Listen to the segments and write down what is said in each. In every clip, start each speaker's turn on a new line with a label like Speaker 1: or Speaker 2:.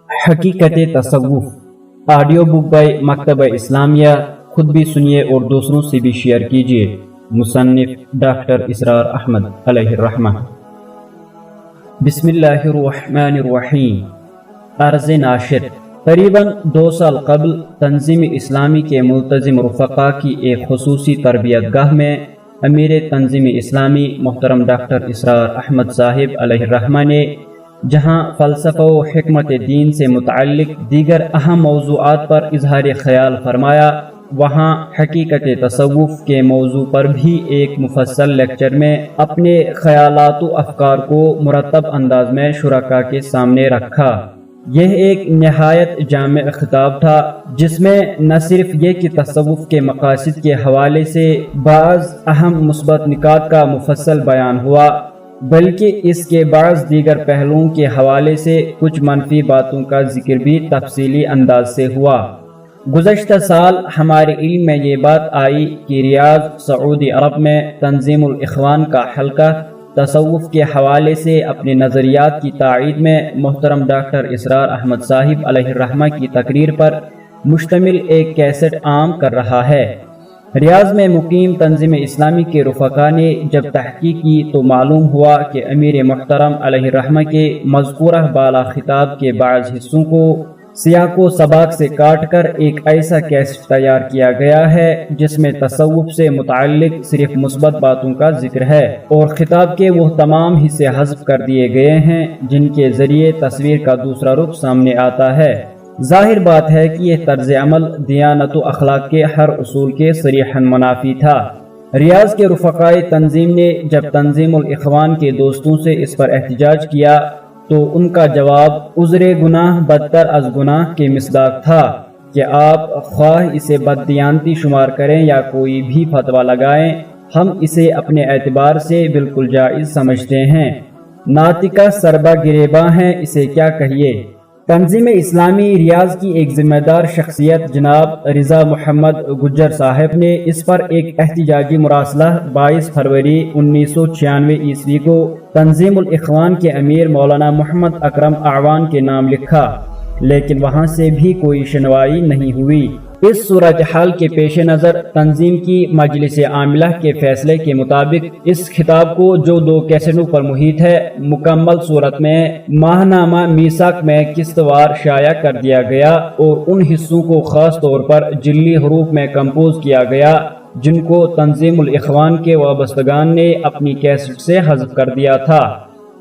Speaker 1: حقیقت تصوف audio book by مکتبہ اسلامیہ، خود بھی سنیے اور دوسروں سے بھی شیئر کیجیے۔ مصنف ڈاکٹر اسرار احمد علیہ الرحمہ۔ بسم اللہ الرحمن الرحیم۔ عرض ناشر، تقریباً 2 سال قبل تنظیم اسلامی کے ملتزم رفقا کی ایک خصوصی تربیت گاہ میں امیر تنظیم اسلامی محترم ڈاکٹر اسرار احمد صاحب علیہ الرحمہ نے جہاں فلسفہ و حکمت دین سے متعلق دیگر اہم موضوعات پر اظہار خیال فرمایا، وہاں حقیقت تصوف کے موضوع پر بھی ایک مفصل لیکچر میں اپنے خیالات و افکار کو مرتب انداز میں شرکاء کے سامنے رکھا۔ یہ ایک نہایت جامع خطاب تھا جس میں نہ صرف یہ کہ تصوف کے مقاصد کے حوالے سے بعض اہم مثبت نکات کا مفصل بیان ہوا، بلکہ اس کے بعض دیگر پہلوؤں کے حوالے سے کچھ منفی باتوں کا ذکر بھی تفصیلی انداز سے ہوا۔ گزشتہ سال ہمارے علم میں یہ بات آئی کہ ریاض، سعودی عرب میں تنظیم الاخوان کا حلقہ تصوف کے حوالے سے اپنے نظریات کی تائید میں محترم ڈاکٹر اسرار احمد صاحب علیہ الرحمہ کی تقریر پر مشتمل ایک کیسٹ عام کر رہا ہے۔ ریاض میں مقیم تنظیم اسلامی کے رفقا نے جب تحقیق کی تو معلوم ہوا کہ امیر محترم علیہ الرحمہ کے مذکورہ بالا خطاب کے بعض حصوں کو سیاق و سباق سے کاٹ کر ایک ایسا کیسٹ تیار کیا گیا ہے جس میں تصوف سے متعلق صرف مثبت باتوں کا ذکر ہے، اور خطاب کے وہ تمام حصے حذف کر دیے گئے ہیں جن کے ذریعے تصویر کا دوسرا رخ سامنے آتا ہے۔ ظاہر بات ہے کہ یہ طرز عمل دیانت و اخلاق کے ہر اصول کے صریحاً منافی تھا۔ ریاض کے رفقائے تنظیم نے جب تنظیم الاخوان کے دوستوں سے اس پر احتجاج کیا تو ان کا جواب عذر گناہ بدتر از گناہ کے مصداق تھا کہ آپ خواہ اسے بددیانتی شمار کریں یا کوئی بھی فتویٰ لگائیں، ہم اسے اپنے اعتبار سے بالکل جائز سمجھتے ہیں۔ ناطقہ سربا گریباں ہیں، اسے کیا کہیے۔ تنظیم اسلامی ریاض کی ایک ذمہ دار شخصیت جناب رضا محمد گجر صاحب نے اس پر ایک احتجاجی مراسلہ 22 فروری 1996 عیسوی کو تنظیم الاخوان کے امیر مولانا محمد اکرم اعوان کے نام لکھا، لیکن وہاں سے بھی کوئی سنوائی نہیں ہوئی۔ اس صورتحال کے پیش نظر تنظیم کی مجلس عاملہ کے فیصلے کے مطابق اس خطاب کو جو 2 کیسٹوں پر محیط ہے مکمل صورت میں ماہنامہ میثاق میں قسط وار شائع کر دیا گیا اور ان حصوں کو خاص طور پر جلی حروف میں کمپوز کیا گیا جن کو تنظیم الاخوان کے وابستگان نے اپنی کیسٹ سے حذف کر دیا تھا۔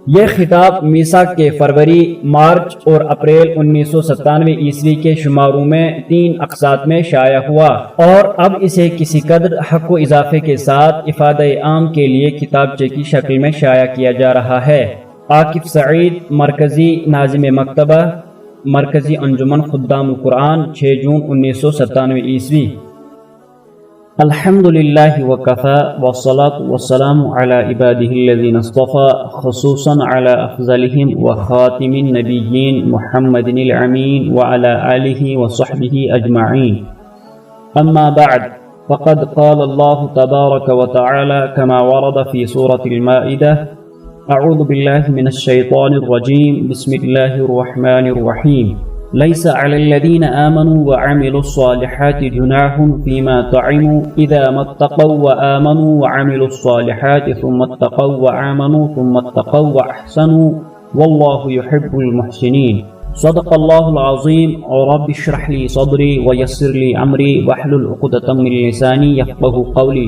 Speaker 1: یہ خطاب میثاق کے فروری، مارچ اور اپریل 1997 عیسوی کے شماروں میں 3 اقساط میں شائع ہوا، اور اب اسے کسی قدر حق و اضافے کے ساتھ افادہ عام کے لیے کتابچے کی شکل میں شائع کیا جا رہا ہے۔ عاقب سعید، مرکزی ناظم مکتبہ، مرکزی انجمن خدام القرآن، 6 جون 1997 عیسوی۔ الحمد للہ وکفی والصلاة والسلام علی عباده الذین اصطفی، خصوصا علی افضلهم وخاتم النبیین محمد الامین وعلی آلہ وصحبہ اجمعین۔ اما بعد، فقد قال اللہ تبارک وتعالی كما ورد في سورة المائدہ: اعوذ باللہ من الشیطان الرجیم، بسم اللہ الرحمن الرحیم۔ ليس على الذين آمنوا وعملوا الصالحات جناح فيما طعموا إذا ما اتقوا وآمنوا وعملوا الصالحات ثم اتقوا وآمنوا ثم اتقوا وأحسنوا والله يحب المحسنين۔ صدق الله العظيم۔ رب اشرح لي صدري ويسر لي أمري واحلل عقدة من لساني يفقهوا قولي۔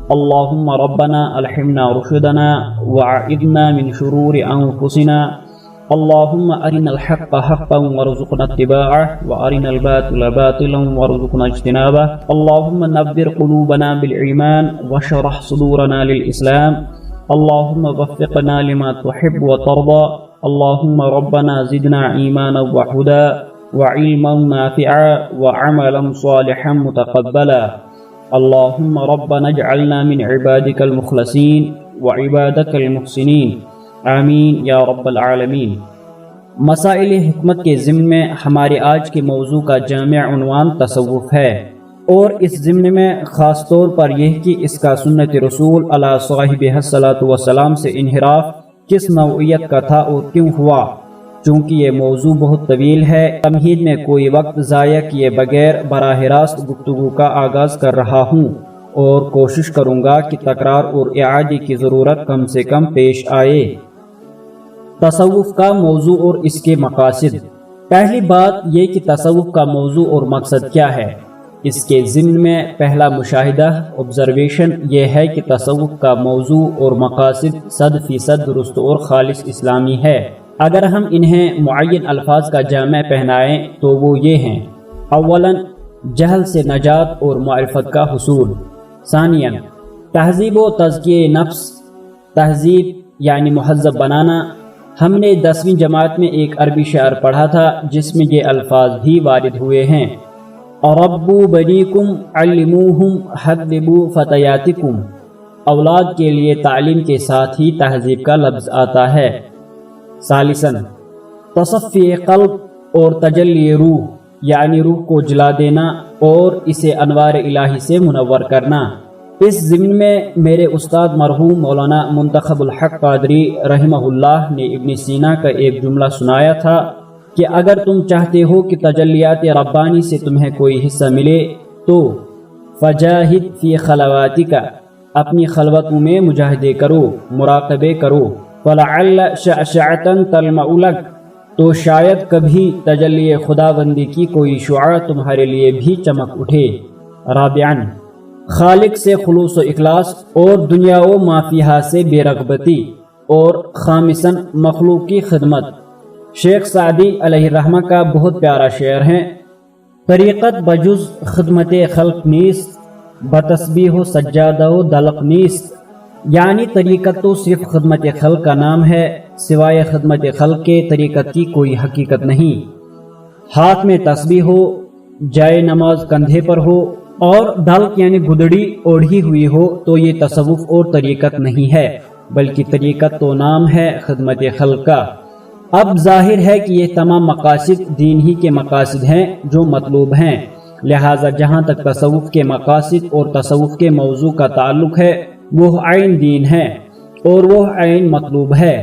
Speaker 1: اللهم ربنا ألهمنا رشدنا وأعذنا من شرور أنفسنا، اللهم أرنا الحق حقا وارزقنا اتباعه وأرنا الباطل باطلا وارزقنا اجتنابه، اللهم نبر قلوبنا بالإيمان واشرح صدورنا للإسلام، اللهم وفقنا لما تحب وترضى، اللهم ربنا زدنا إيمانا وهدى وعلما نافعا وعملا صالحا متقبلا، اللهم ربنا اجعلنا من عبادك المخلصين وعبادك المحسنين، آمین یا رب العالمین۔ مسائل حکمت کے ضمن میں ہمارے آج کے موضوع کا جامع عنوان تصوف ہے، اور اس ضمن میں خاص طور پر یہ کہ اس کا سنت رسول علیہ صاحب الصلاۃ والسلام سے انحراف کس نوعیت کا تھا اور کیوں ہوا۔ چونکہ یہ موضوع بہت طویل ہے، تمہید میں کوئی وقت ضائع کیے بغیر براہ راست گفتگو کا آغاز کر رہا ہوں اور کوشش کروں گا کہ تکرار اور اعادے کی ضرورت کم سے کم پیش آئے۔ تصوف کا موضوع اور اس کے مقاصد۔ پہلی بات یہ کہ تصوف کا موضوع اور مقصد کیا ہے۔ اس کے ضمن میں پہلا مشاہدہ آبزرویشن یہ ہے کہ تصوف کا موضوع اور مقاصد 100% درست اور خالص اسلامی ہے۔ اگر ہم انہیں معین الفاظ کا جامع پہنائیں تو وہ یہ ہیں: اولاً جہل سے نجات اور معرفت کا حصول، ثانیاً تہذیب و تزکیہ نفس، تہذیب یعنی مہذب بنانا۔ ہم نے 10ویں جماعت میں ایک عربی شعر پڑھا تھا جس میں یہ الفاظ بھی وارد ہوئے ہیں: ربو بنیکم علموہم حذبو فتیاتکم۔ اولاد کے لیے تعلیم کے ساتھ ہی تہذیب کا لفظ آتا ہے۔ ثالثاً تصفی قلب اور تجلی روح، یعنی روح کو جلا دینا اور اسے انوار الہی سے منور کرنا۔ اس ضمن میں میرے استاد مرحوم مولانا منتخب الحق قادری رحمہ اللہ نے ابن سینا کا ایک جملہ سنایا تھا کہ اگر تم چاہتے ہو کہ تجلیات ربانی سے تمہیں کوئی حصہ ملے تو فجاہد فی خلواتک، اپنی خلوتوں میں مجاہدے کرو، مراقبے کرو، فلعل شعشعۃ تلمع لک، تو شاید کبھی تجلی خداوندی کی کوئی شعاع تمہارے لیے بھی چمک اٹھے۔ رابعاً خالق سے خلوص و اخلاص اور دنیا و ما فیہا سے بے رغبتی، اور خامساً مخلوق کی خدمت۔ شیخ سعدی علیہ الرحمہ کا بہت پیارا شعر ہے: طریقت بجز خدمت خلق نیست، بتسبیح و سجادہ و دلق نیست۔ یعنی طریقت تو صرف خدمت خلق کا نام ہے، سوائے خدمت خلق کے طریقت کی کوئی حقیقت نہیں۔ ہاتھ میں تسبیح ہو، جائے نماز کندھے پر ہو اور دلق یعنی گدڑی اوڑھی ہوئی ہو تو یہ تصوف اور طریقت نہیں ہے، بلکہ طریقت تو نام ہے خدمت خلق کا۔ اب ظاہر ہے کہ یہ تمام مقاصد دین ہی کے مقاصد ہیں جو مطلوب ہیں، لہٰذا جہاں تک تصوف کے مقاصد اور تصوف کے موضوع کا تعلق ہے وہ عین دین ہے اور وہ عین مطلوب ہے،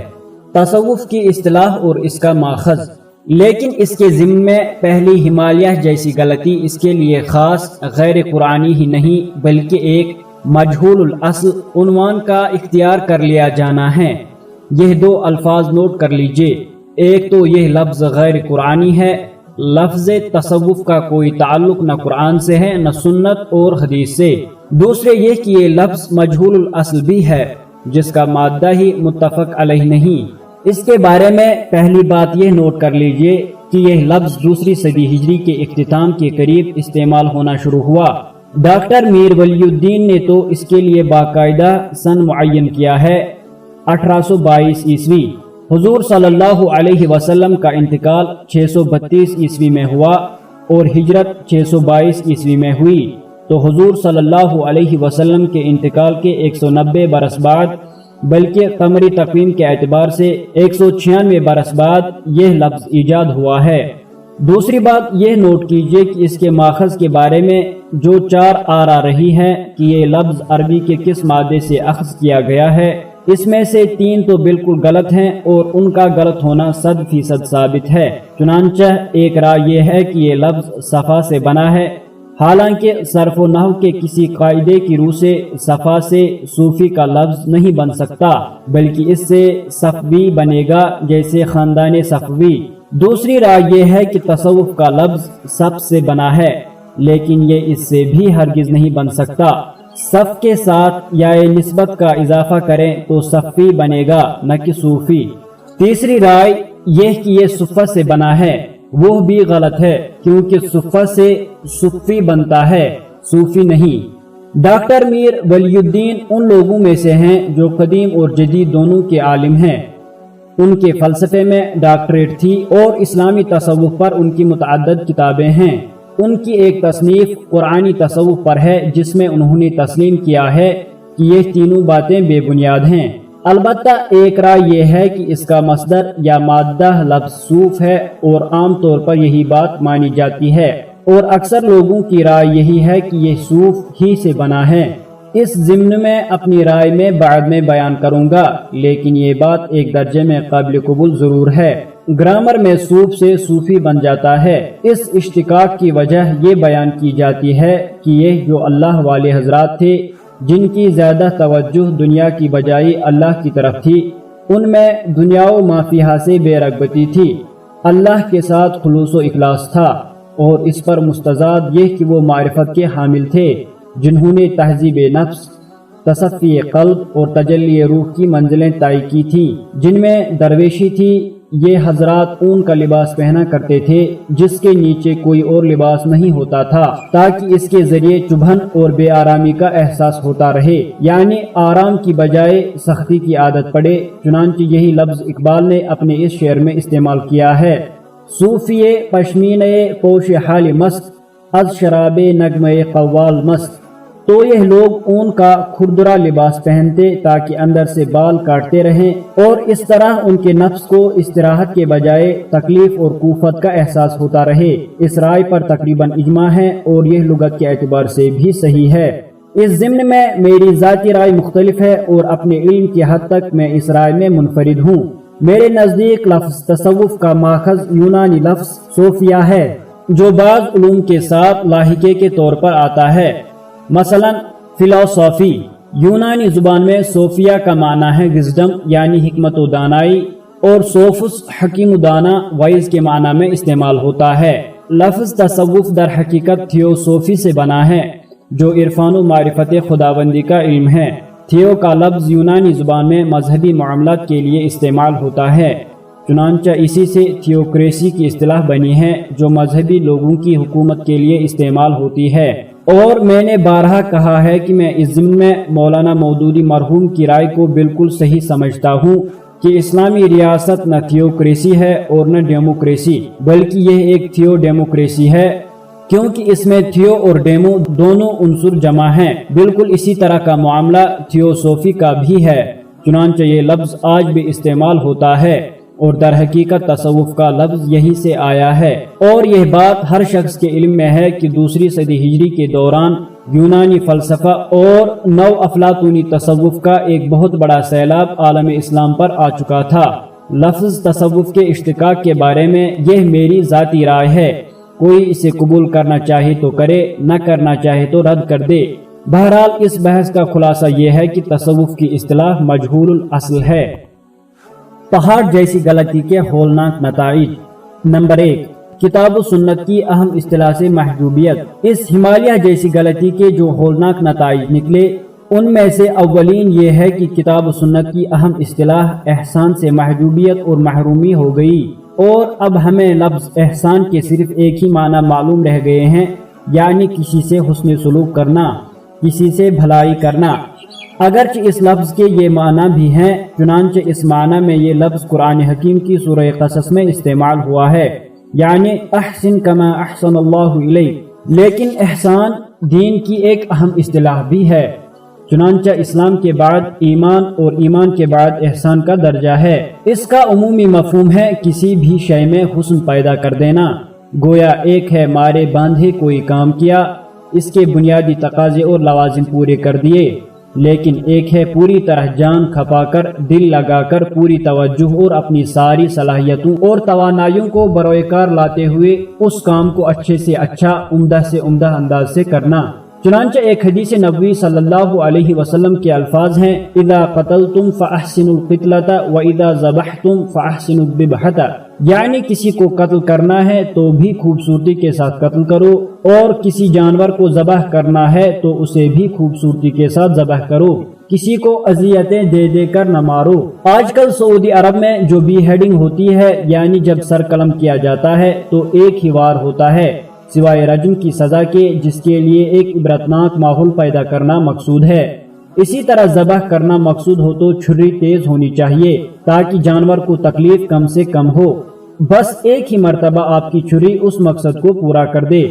Speaker 1: تصوف کی اصطلاح اور اس کا ماخذ۔ لیکن اس کے ضمن میں پہلی ہمالیہ جیسی غلطی اس کے لیے خاص غیر قرآنی ہی نہیں بلکہ ایک مجہول الاصل عنوان کا اختیار کر لیا جانا ہے۔ یہ دو الفاظ نوٹ کر لیجئے، ایک تو یہ لفظ غیر قرآنی ہے، لفظ تصوف کا کوئی تعلق نہ قرآن سے ہے نہ سنت اور حدیث سے۔ دوسرے یہ کہ یہ لفظ مجہول الاصل بھی ہے جس کا مادہ ہی متفق علیہ نہیں۔ اس کے بارے میں پہلی بات یہ نوٹ کر لیجئے کہ یہ لفظ 2 صدی ہجری کے اختتام کے قریب استعمال ہونا شروع ہوا۔ ڈاکٹر میر ولی الدین نے تو اس کے لیے باقاعدہ سن معین کیا ہے، 1822 عیسوی۔ حضور صلی اللہ علیہ وسلم کا انتقال 632 عیسوی میں ہوا اور ہجرت 622 عیسوی میں ہوئی، تو حضور صلی اللہ علیہ وسلم کے انتقال کے 190 برس بعد، بلکہ قمری تقویم کے اعتبار سے 196 برس بعد یہ لفظ ایجاد ہوا ہے۔ دوسری بات یہ نوٹ کیجئے کہ اس کے ماخذ کے بارے میں جو 4 آرا رہی ہے کہ یہ لفظ عربی کے کس مادے سے اخذ کیا گیا ہے، اس میں سے 3 تو بالکل غلط ہیں اور ان کا غلط ہونا 100% ثابت ہے۔ چنانچہ ایک رائے یہ ہے کہ یہ لفظ صفا سے بنا ہے، حالانکہ صرف و نحو کے کسی قاعدے کی روح سے صفا سے صوفی کا لفظ نہیں بن سکتا، بلکہ اس سے صفوی بنے گا جیسے خاندان صفوی۔ دوسری رائے یہ ہے کہ تصوف کا لفظ صف سے بنا ہے، لیکن یہ اس سے بھی ہرگز نہیں بن سکتا۔ صف کے ساتھ یا نسبت کا اضافہ کریں تو صفی بنے گا نہ کہ صوفی۔ تیسری رائے یہ کہ یہ صفہ سے بنا ہے، وہ بھی غلط ہے کیونکہ صفہ سے صفی بنتا ہے، صوفی نہیں۔ ڈاکٹر میر ولی الدین ان لوگوں میں سے ہیں جو قدیم اور جدید دونوں کے عالم ہیں۔ ان کے فلسفے میں ڈاکٹریٹ تھی اور اسلامی تصوف پر ان کی متعدد کتابیں ہیں۔ ان کی ایک تصنیف قرآنی تصوف پر ہے جس میں انہوں نے تسلیم کیا ہے کہ یہ تینوں باتیں بے بنیاد ہیں۔ البتہ ایک رائے یہ ہے کہ اس کا مصدر یا مادہ لفظ صوف ہے اور عام طور پر یہی بات مانی جاتی ہے، اور اکثر لوگوں کی رائے یہی ہے کہ یہ صوف ہی سے بنا ہے۔ اس ضمن میں اپنی رائے میں بعد میں بیان کروں گا، لیکن یہ بات ایک درجے میں قابل قبول ضرور ہے۔ گرامر میں صوف سے صوفی بن جاتا ہے۔ اس اشتقاق کی وجہ یہ بیان کی جاتی ہے کہ یہ جو اللہ والے حضرات تھے جن کی زیادہ توجہ دنیا کی بجائے اللہ کی طرف تھی، ان میں دنیا و ما فیہا سے بے رغبتی تھی، اللہ کے ساتھ خلوص و اخلاص تھا، اور اس پر مستزاد یہ کہ وہ معرفت کے حامل تھے جنہوں نے تہذیب نفس، تصفی قلب اور تجلی روح کی منزلیں طے کی تھیں، جن میں درویشی تھی۔ یہ حضرات اون کا لباس پہنا کرتے تھے جس کے نیچے کوئی اور لباس نہیں ہوتا تھا، تاکہ اس کے ذریعے چبھن اور بے آرامی کا احساس ہوتا رہے، یعنی آرام کی بجائے سختی کی عادت پڑے۔ چنانچہ یہی لفظ اقبال نے اپنے اس شعر میں استعمال کیا ہے: صوفیے پشمینے پوش حال مست، از شراب نغمے قوال مست۔ تو یہ لوگ اون کا کھردرا لباس پہنتے تاکہ اندر سے بال کاٹتے رہیں، اور اس طرح ان کے نفس کو استراحت کے بجائے تکلیف اور کوفت کا احساس ہوتا رہے۔ اس رائے پر تقریباً اجماع ہے اور یہ لغت کے اعتبار سے بھی صحیح ہے۔ اس ضمن میں میری ذاتی رائے مختلف ہے اور اپنے علم کی حد تک میں اس رائے میں منفرد ہوں۔ میرے نزدیک لفظ تصوف کا ماخذ یونانی لفظ صوفیہ ہے، جو بعض علوم کے ساتھ لاحقے کے طور پر آتا ہے۔ مثلا فلسفی یونانی زبان میں صوفیہ کا معنی ہے وزڈم یعنی حکمت و دانائی، اور صوفس حکیم و دانا وائز کے معنی میں استعمال ہوتا ہے۔ لفظ تصوف در حقیقت تھیوسوفی سے بنا ہے، جو عرفان و معرفت خداوندی کا علم ہے۔ تھیو کا لفظ یونانی زبان میں مذہبی معاملات کے لیے استعمال ہوتا ہے، چنانچہ اسی سے تھیوکریسی کی اصطلاح بنی ہے جو مذہبی لوگوں کی حکومت کے لیے استعمال ہوتی ہے۔ اور میں نے بارہا کہا ہے کہ میں اس ضمن میں مولانا مودودی مرحوم کی رائے کو بالکل صحیح سمجھتا ہوں کہ اسلامی ریاست نہ تھیوکریسی ہے اور نہ ڈیموکریسی، بلکہ یہ ایک تھیو ڈیموکریسی ہے، کیونکہ اس میں تھیو اور ڈیمو دونوں عنصر جمع ہیں۔ بالکل اسی طرح کا معاملہ تھیوسوفی کا بھی ہے، چنانچہ یہ لفظ آج بھی استعمال ہوتا ہے، اور در حقیقت تصوف کا لفظ یہی سے آیا ہے۔ اور یہ بات ہر شخص کے علم میں ہے کہ دوسری صدی ہجری کے دوران یونانی فلسفہ اور نو افلاطونی تصوف کا ایک بہت بڑا سیلاب عالم اسلام پر آ چکا تھا۔ لفظ تصوف کے اشتقاق کے بارے میں یہ میری ذاتی رائے ہے، کوئی اسے قبول کرنا چاہے تو کرے، نہ کرنا چاہے تو رد کر دے۔ بہرحال اس بحث کا خلاصہ یہ ہے کہ تصوف کی اصطلاح مجہول الاصل ہے۔ پہاڑ جیسی غلطی کے ہولناک نتائج۔ نمبر 1، کتاب و سنت کی اہم اصطلاح سے محجوبیت۔ اس ہمالیہ جیسی غلطی کے جو ہولناک نتائج نکلے، ان میں سے اولین یہ ہے کہ کتاب و سنت کی اہم اصطلاح احسان سے محجوبیت اور محرومی ہو گئی، اور اب ہمیں لفظ احسان کے صرف ایک ہی معنی معلوم رہ گئے ہیں، یعنی کسی سے حسن سلوک کرنا، کسی سے بھلائی کرنا۔ اگرچہ اس لفظ کے یہ معنی بھی ہیں، چنانچہ اس معنی میں یہ لفظ قرآن حکیم کی سورہ قصص میں استعمال ہوا ہے، یعنی احسن کما احسن اللہ الیک۔ لیکن احسان دین کی ایک اہم اصطلاح بھی ہے، چنانچہ اسلام کے بعد ایمان اور ایمان کے بعد احسان کا درجہ ہے۔ اس کا عمومی مفہوم ہے کسی بھی شے میں حسن پیدا کر دینا، گویا ایک ہے مارے باندھے کوئی کام کیا، اس کے بنیادی تقاضے اور لوازم پورے کر دیے، لیکن ایک ہے پوری طرح جان کھپا کر، دل لگا کر، پوری توجہ اور اپنی ساری صلاحیتوں اور توانائیوں کو بروئے کار لاتے ہوئے اس کام کو اچھے سے اچھا، عمدہ سے عمدہ انداز سے کرنا۔ چنانچہ ایک حدیث نبوی صلی اللہ علیہ وسلم کے الفاظ ہیں: اذا قتلتم فاحسنوا القتلۃ واذا ذبحتم فاحسنوا الذبحۃ، یعنی کسی کو قتل کرنا ہے تو بھی خوبصورتی کے ساتھ قتل کرو، اور کسی جانور کو ذبح کرنا ہے تو اسے بھی خوبصورتی کے ساتھ ذبح کرو، کسی کو اذیتیں دے دے کر نہ مارو۔ آج کل سعودی عرب میں جو بی ہیڈنگ ہوتی ہے، یعنی جب سر قلم کیا جاتا ہے، تو ایک ہی وار ہوتا ہے سوائے رجم کی سزا کے، جس کے لیے ایک عبرتناک ماحول پیدا کرنا مقصود ہے۔ اسی طرح ذبح کرنا مقصود ہو تو چھری تیز ہونی چاہیے تاکہ جانور کو تکلیف کم سے کم ہو، بس ایک ہی مرتبہ آپ کی چھری اس مقصد کو پورا کر دے۔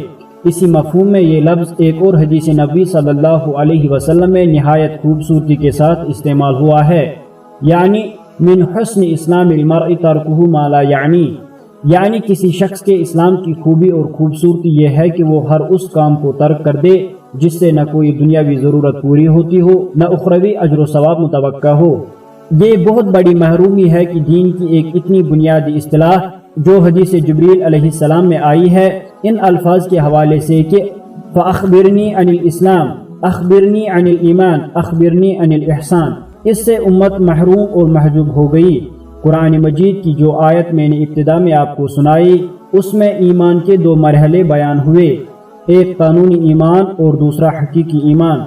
Speaker 1: اسی مفہوم میں یہ لفظ ایک اور حدیث نبی صلی اللہ علیہ وسلم میں نہایت خوبصورتی کے ساتھ استعمال ہوا ہے، یعنی من حسن اسلام المرء ترکہ ما لا یعنی کسی شخص کے اسلام کی خوبی اور خوبصورتی یہ ہے کہ وہ ہر اس کام کو ترک کر دے جس سے نہ کوئی دنیاوی ضرورت پوری ہوتی ہو، نہ اخروی اجر و ثواب متوقع ہو۔ یہ بہت بڑی محرومی ہے کہ دین کی ایک اتنی بنیادی اصطلاح جو حدیث جبریل علیہ السلام میں آئی ہے ان الفاظ کے حوالے سے کہ فَأَخْبِرْنِي عَنِ الْإِسْلَامِ اخبرنی عن الایمان اخبرنی عن الاحسان، اس سے امت محروم اور محجوب ہو گئی۔ قرآن مجید کی جو آیت میں نے ابتدا میں آپ کو سنائی اس میں ایمان کے دو مرحلے بیان ہوئے، ایک قانونی ایمان اور دوسرا حقیقی ایمان۔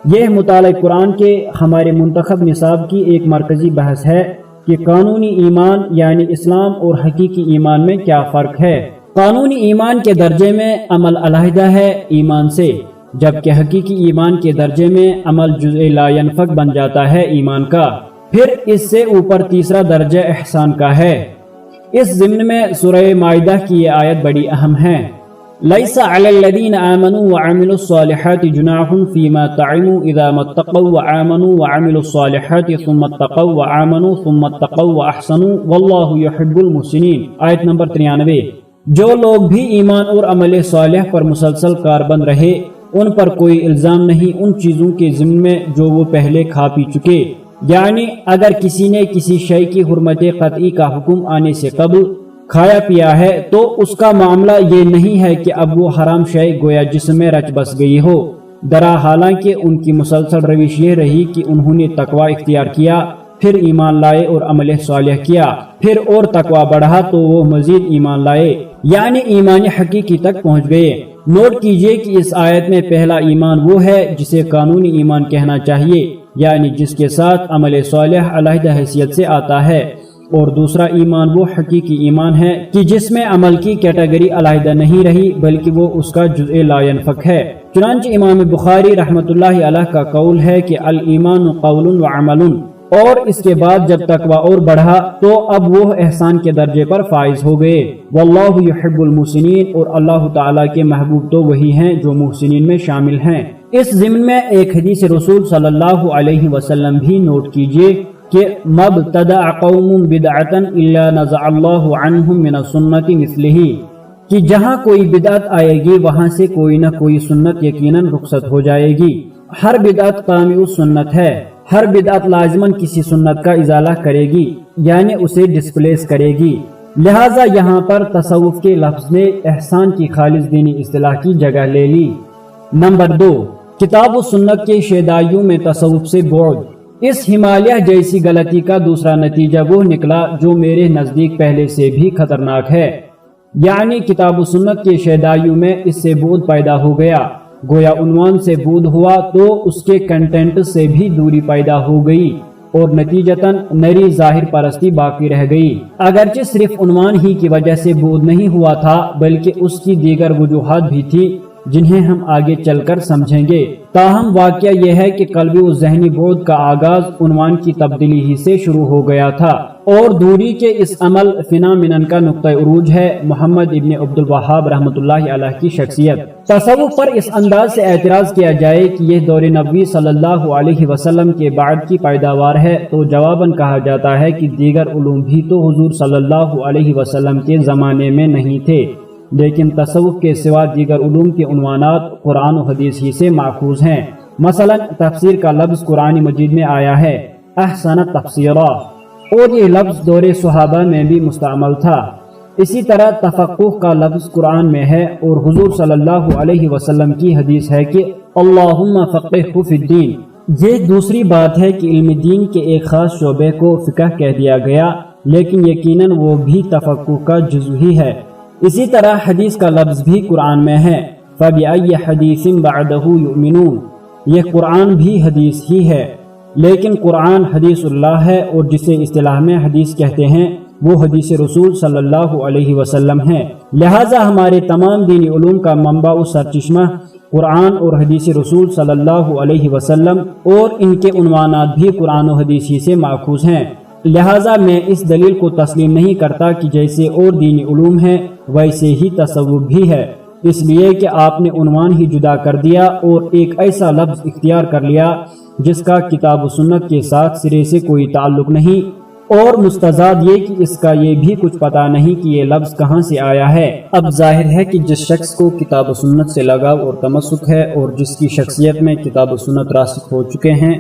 Speaker 1: یہ مطالعہ قرآن کے ہمارے منتخب نصاب کی ایک مرکزی بحث ہے کہ قانونی ایمان یعنی اسلام اور حقیقی ایمان میں کیا فرق ہے۔ قانونی ایمان کے درجے میں عمل علیحدہ ہے ایمان سے، جبکہ حقیقی ایمان کے درجے میں عمل جزء لا ينفک بن جاتا ہے ایمان کا۔ پھر اس سے اوپر تیسرا درجہ احسان کا ہے۔ اس ضمن میں سورہ مائدہ کی یہ آیت بڑی اہم ہے، لَيْسَ عَلَى الَّذِينَ آمَنُوا وَعَمِلُوا الصَّالِحَاتِ جُنَاحٌ فِيمَا طَعِمُوا إِذَا مَا اتَّقَوْا وَآمَنُوا وَعَمِلُوا الصَّالِحَاتِ ثُمَّ اتَّقَوْا وَآمَنُوا ثُمَّ اتَّقَوْا وَأَحْسَنُوا وَاللَّهُ يُحِبُّ الْمُحْسِنِينَ۔ آیت نمبر 93۔ جو لوگ بھی ایمان اور عمل صالح پر مسلسل کاربند رہے ان پر کوئی الزام نہیں ان چیزوں کے ضمن میں جو وہ پہلے کھا پی چکے، یعنی اگر کسی نے کسی شے کی حرمت قطعی کا حکم آنے سے قبل کھایا پیا ہے تو اس کا معاملہ یہ نہیں ہے کہ اب وہ حرام شے گویا جسم میں رچ بس گئی ہو، درا حالانکہ ان کی مسلسل روش یہ رہی کہ انہوں نے تقوی اختیار کیا، پھر ایمان لائے اور عمل صالح کیا، پھر اور تقوی بڑھا تو وہ مزید ایمان لائے، یعنی ایمان حقیقی تک پہنچ گئے۔ نوٹ کیجئے کہ اس آیت میں پہلا ایمان وہ ہے جسے قانونی ایمان کہنا چاہیے، یعنی جس کے ساتھ عمل صالح علیحدہ حیثیت سے آتا ہے، اور دوسرا ایمان وہ حقیقی ایمان ہے کہ جس میں عمل کی کیٹیگری علیحدہ نہیں رہی بلکہ وہ اس کا جزء لا ينفک ہے۔ چنانچہ امام بخاری رحمۃ اللہ علیہ کا قول ہے کہ الایمان قول وعمل، اور اس کے بعد جب تقوی اور بڑھا تو اب وہ احسان کے درجے پر فائز ہو گئے۔ واللہ یحب المحسنین، اور اللہ تعالیٰ کے محبوب تو وہی ہیں جو محسنین میں شامل ہیں۔ اس ضمن میں ایک حدیث رسول صلی اللہ علیہ وسلم بھی نوٹ کیجئے کہ مبتدع قوم بدعتا الا نزع اللہ عنہم من السنت مثلہ، کہ جہاں کوئی بدعت آئے گی وہاں سے کوئی نہ کوئی سنت یقیناً رخصت ہو جائے گی۔ ہر بدعت قامی سنت ہے، ہر بدعت لازماً کسی سنت کا ازالہ کرے گی، یعنی اسے ڈسپلیس کرے گی۔ لہٰذا یہاں پر تصوف کے لفظ نے احسان کی خالص دینی اصطلاح کی جگہ لے لی۔ نمبر 2، کتاب و سنت کے شیدائیوں میں تصوف سے بعد۔ اس ہمالیہ جیسی غلطی کا دوسرا نتیجہ وہ نکلا جو میرے نزدیک پہلے سے بھی خطرناک ہے، یعنی کتاب و سنت کے شیدائیوں میں اس سے بعد پیدا ہو گیا، گویا عنوان سے بعد ہوا تو اس کے کنٹینٹ سے بھی دوری پیدا ہو گئی اور نتیجتاً نری ظاہر پرستی باقی رہ گئی، اگرچہ صرف عنوان ہی کی وجہ سے بعد نہیں ہوا تھا بلکہ اس کی دیگر وجوہات بھی تھی جنہیں ہم آگے چل کر سمجھیں گے۔ تاہم واقعہ یہ ہے کہ قلبی و ذہنی بعد کا آغاز عنوان کی تبدیلی ہی سے شروع ہو گیا تھا، اور دوری کے اس عمل فنامنن کا نقطہ عروج ہے محمد ابن عبد الوہاب رحمۃ اللہ علیہ کی شخصیت۔ تصوف پر اس انداز سے اعتراض کیا جائے کہ یہ دور نبوی صلی اللہ علیہ وسلم کے بعد کی پیداوار ہے تو جواباً کہا جاتا ہے کہ دیگر علوم بھی تو حضور صلی اللہ علیہ وسلم کے زمانے میں نہیں تھے، لیکن تصوف کے سوا دیگر علوم کے عنوانات قرآن و حدیث ہی سے ماخوذ ہیں۔ مثلا تفسیر کا لفظ قرآن مجید میں آیا ہے احسن تفسیرا، اور یہ لفظ دور صحابہ میں بھی مستعمل تھا۔ اسی طرح تفقہ کا لفظ قرآن میں ہے، اور حضور صلی اللہ علیہ وسلم کی حدیث ہے کہ اللہم فقہہ فی الدین۔ یہ دوسری بات ہے کہ علم دین کے ایک خاص شعبے کو فقہ کہہ دیا گیا، لیکن یقیناً وہ بھی تفقہ کا جزو ہی ہے۔ اسی طرح حدیث کا لفظ بھی قرآن میں ہے فَبِأَيِّ حَدِيثٍ بَعْدَهُ يُؤْمِنُونَ، یہ قرآن بھی حدیث ہی ہے، لیکن قرآن حدیث اللہ ہے، اور جسے اصطلاح میں حدیث کہتے ہیں وہ حدیث رسول صلی اللہ علیہ وسلم ہے۔ لہٰذا ہمارے تمام دینی علوم کا منبع و سرچشمہ قرآن اور حدیث رسول صلی اللہ علیہ وسلم، اور ان کے عنوانات بھی قرآن و حدیث ہی سے ماخوذ ہیں۔ لہٰذا میں اس دلیل کو تسلیم نہیں کرتا کہ جیسے اور دینی علوم ہیں ویسے ہی تصوف بھی ہے، اس لیے کہ آپ نے عنوان ہی جدا کر دیا اور ایک ایسا لفظ اختیار کر لیا جس کا کتاب و سنت کے ساتھ سرے سے کوئی تعلق نہیں، اور مستزاد یہ کہ اس کا یہ بھی کچھ پتہ نہیں کہ یہ لفظ کہاں سے آیا ہے۔ اب ظاہر ہے کہ جس شخص کو کتاب و سنت سے لگاؤ اور تمسک ہے اور جس کی شخصیت میں کتاب و سنت راسخ ہو چکے ہیں،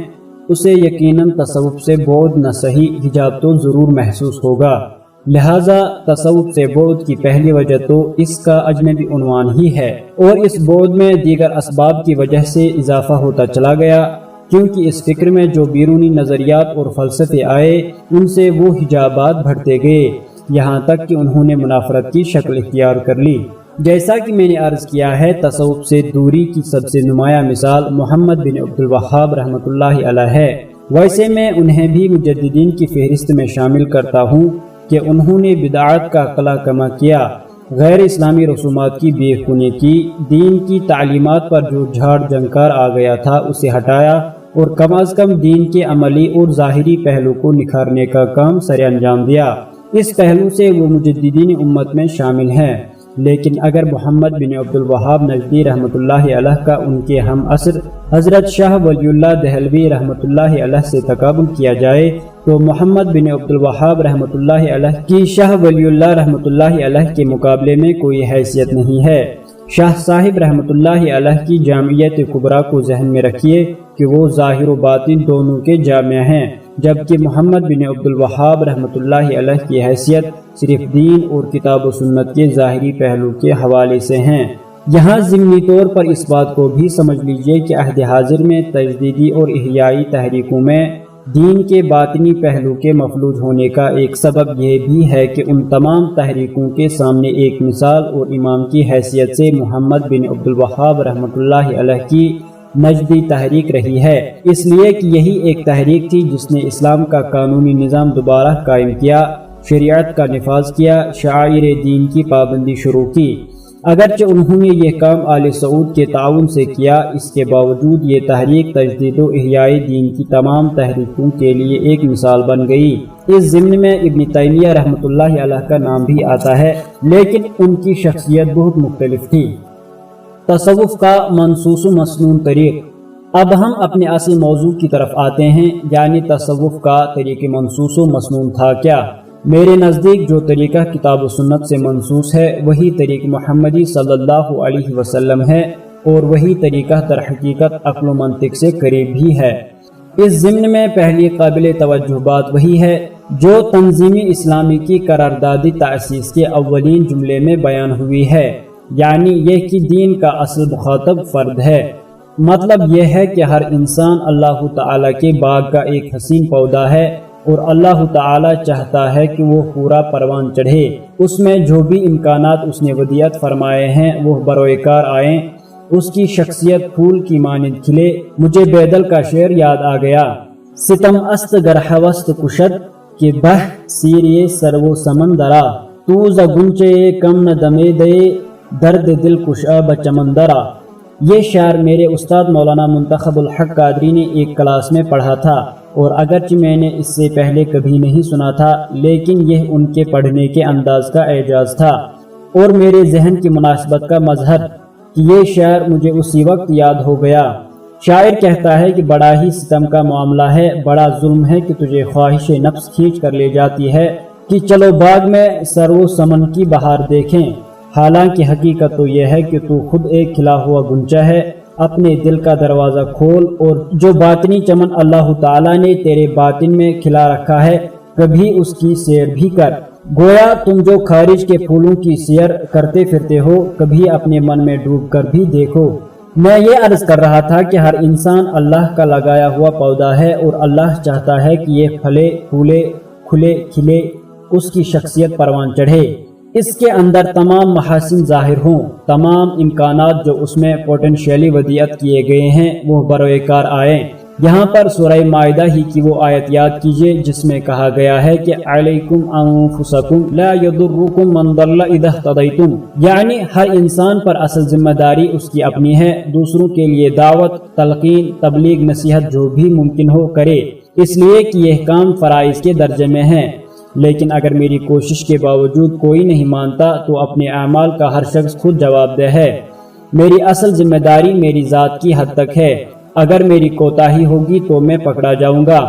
Speaker 1: اسے یقیناً تصوف سے بعد نہ صحیح حجاب تو ضرور محسوس ہوگا۔ لہٰذا تصوف سے بعد کی پہلی وجہ تو اس کا اجنبی عنوان ہی ہے، اور اس بعد میں دیگر اسباب کی وجہ سے اضافہ ہوتا چلا گیا، کیونکہ اس فکر میں جو بیرونی نظریات اور فلسفے آئے ان سے وہ حجابات بڑھتے گئے، یہاں تک کہ انہوں نے منافرت کی شکل اختیار کر لی۔ جیسا کہ میں نے عرض کیا ہے، تصوف سے دوری کی سب سے نمایاں مثال محمد بن عبد الوہاب رحمۃ اللہ علیہ ہے۔ ویسے میں انہیں بھی مجددین کی فہرست میں شامل کرتا ہوں کہ انہوں نے بدعات کا قلع کما کیا، غیر اسلامی رسومات کی بے خونی کی، دین کی تعلیمات پر جو جھاڑ جھنکار آ گیا تھا اسے ہٹایا، اور کم از کم دین کے عملی اور ظاہری پہلو کو نکھارنے کا کام سر انجام دیا۔ اس پہلو سے وہ مجددین امت میں شامل ہیں۔ لیکن اگر محمد بن عبد الوہاب نجدی رحمۃ اللہ علیہ کا ان کے ہم عصر حضرت شاہ ولی اللہ دہلوی رحمۃ اللہ علیہ سے تقابل کیا جائے تو محمد بن عبد الوہاب رحمۃ اللہ علیہ کی شاہ ولی اللہ رحمۃ اللہ علیہ کے مقابلے میں کوئی حیثیت نہیں ہے۔ شاہ صاحب رحمۃ اللہ علیہ کی جامعیت کبریٰ کو ذہن میں رکھیے کہ وہ ظاہر و باطن دونوں کے جامع ہیں، جبکہ محمد بن عبد الوہاب رحمۃ اللہ علیہ کی حیثیت صرف دین اور کتاب و سنت کے ظاہری پہلو کے حوالے سے ہیں۔ یہاں ضمنی طور پر اس بات کو بھی سمجھ لیجئے کہ عہد حاضر میں تجدیدی اور احیائی تحریکوں میں دین کے باطنی پہلو کے مفلوج ہونے کا ایک سبب یہ بھی ہے کہ ان تمام تحریکوں کے سامنے ایک مثال اور امام کی حیثیت سے محمد بن عبد الوہاب رحمۃ اللہ علیہ کی نجدی تحریک رہی ہے، اس لیے کہ یہی ایک تحریک تھی جس نے اسلام کا قانونی نظام دوبارہ قائم کیا، شریعت کا نفاذ کیا، شعائر دین کی پابندی شروع کی۔ اگرچہ انہوں نے یہ کام آل سعود کے تعاون سے کیا، اس کے باوجود یہ تحریک تجدید و احیاء دین کی تمام تحریکوں کے لیے ایک مثال بن گئی۔ اس ضمن میں ابن تیمیہ رحمۃ اللہ علیہ کا نام بھی آتا ہے، لیکن ان کی شخصیت بہت مختلف تھی۔ تصوف کا منصوص و مسنون طریق۔ اب ہم اپنے اصل موضوع کی طرف آتے ہیں، یعنی تصوف کا طریق منصوص و مسنون تھا کیا؟ میرے نزدیک جو طریقہ کتاب و سنت سے منصوص ہے وہی طریق محمدی صلی اللہ علیہ وسلم ہے، اور وہی طریقہ در حقیقت عقل و منطق سے قریب بھی ہے۔ اس ضمن میں پہلی قابل توجہ بات وہی ہے جو تنظیمی اسلامی کی قراردادی تأسیس کے اولین جملے میں بیان ہوئی ہے، یعنی یہ کہ دین کا اصل مخاطب فرد ہے۔ مطلب یہ ہے کہ ہر انسان اللہ تعالیٰ کے باغ کا ایک حسین پودا ہے، اور اللہ تعالیٰ چاہتا ہے کہ وہ پورا پروان چڑھے، اس میں جو بھی امکانات اس نے ودیعت فرمائے ہیں وہ بروئے کار آئیں، اس کی شخصیت پھول کی مانند کھلے۔ مجھے بیدل کا شعر یاد آ گیا، ستم است گر ہوست کشد کہ بہ سیریے سرو سمندرا، تو ز گنچے کم نہ دمے دے درد دل کشا بچمندرا۔ یہ شعر میرے استاد مولانا منتخب الحق قادری نے ایک کلاس میں پڑھا تھا، اور اگرچہ میں نے اس سے پہلے کبھی نہیں سنا تھا، لیکن یہ ان کے پڑھنے کے انداز کا اعجاز تھا اور میرے ذہن کی مناسبت کا مظہر کہ یہ شعر مجھے اسی وقت یاد ہو گیا۔ شاعر کہتا ہے کہ بڑا ہی ستم کا معاملہ ہے، بڑا ظلم ہے کہ تجھے خواہش نفس کھینچ کر لے جاتی ہے کہ چلو باغ میں سرو سمن کی بہار دیکھیں، حالانکہ حقیقت تو یہ ہے کہ تو خود ایک کھلا ہوا گنچا ہے۔ اپنے دل کا دروازہ کھول، اور جو باطنی چمن اللہ تعالیٰ نے تیرے باطن میں کھلا رکھا ہے کبھی اس کی سیر بھی کر۔ گویا تم جو خارج کے پھولوں کی سیر کرتے پھرتے ہو کبھی اپنے من میں ڈوب کر بھی دیکھو۔ میں یہ عرض کر رہا تھا کہ ہر انسان اللہ کا لگایا ہوا پودا ہے، اور اللہ چاہتا ہے کہ یہ پھلے پھولے کھلے کھلے، اس کی شخصیت پروان چڑھے، اس کے اندر تمام محاسن ظاہر ہوں، تمام امکانات جو اس میں پوٹنشیلی ودیعت کیے گئے ہیں وہ بروئے کار آئیں۔ یہاں پر سورہ مائدہ ہی کی وہ آیت یاد کیجئے جس میں کہا گیا ہے کہ علیکم انفسکم لا یضرکم من ضل اذا اہتدیتم، یعنی ہر انسان پر اصل ذمہ داری اس کی اپنی ہے، دوسروں کے لیے دعوت، تلقین، تبلیغ، نصیحت جو بھی ممکن ہو کرے، اس لیے کہ یہ کام فرائض کے درجے میں ہیں۔ لیکن اگر میری کوشش کے باوجود کوئی نہیں مانتا تو اپنے اعمال کا ہر شخص خود جواب دہ ہے۔ میری اصل ذمہ داری میری ذات کی حد تک ہے، اگر میری کوتاہی ہوگی تو میں پکڑا جاؤں گا۔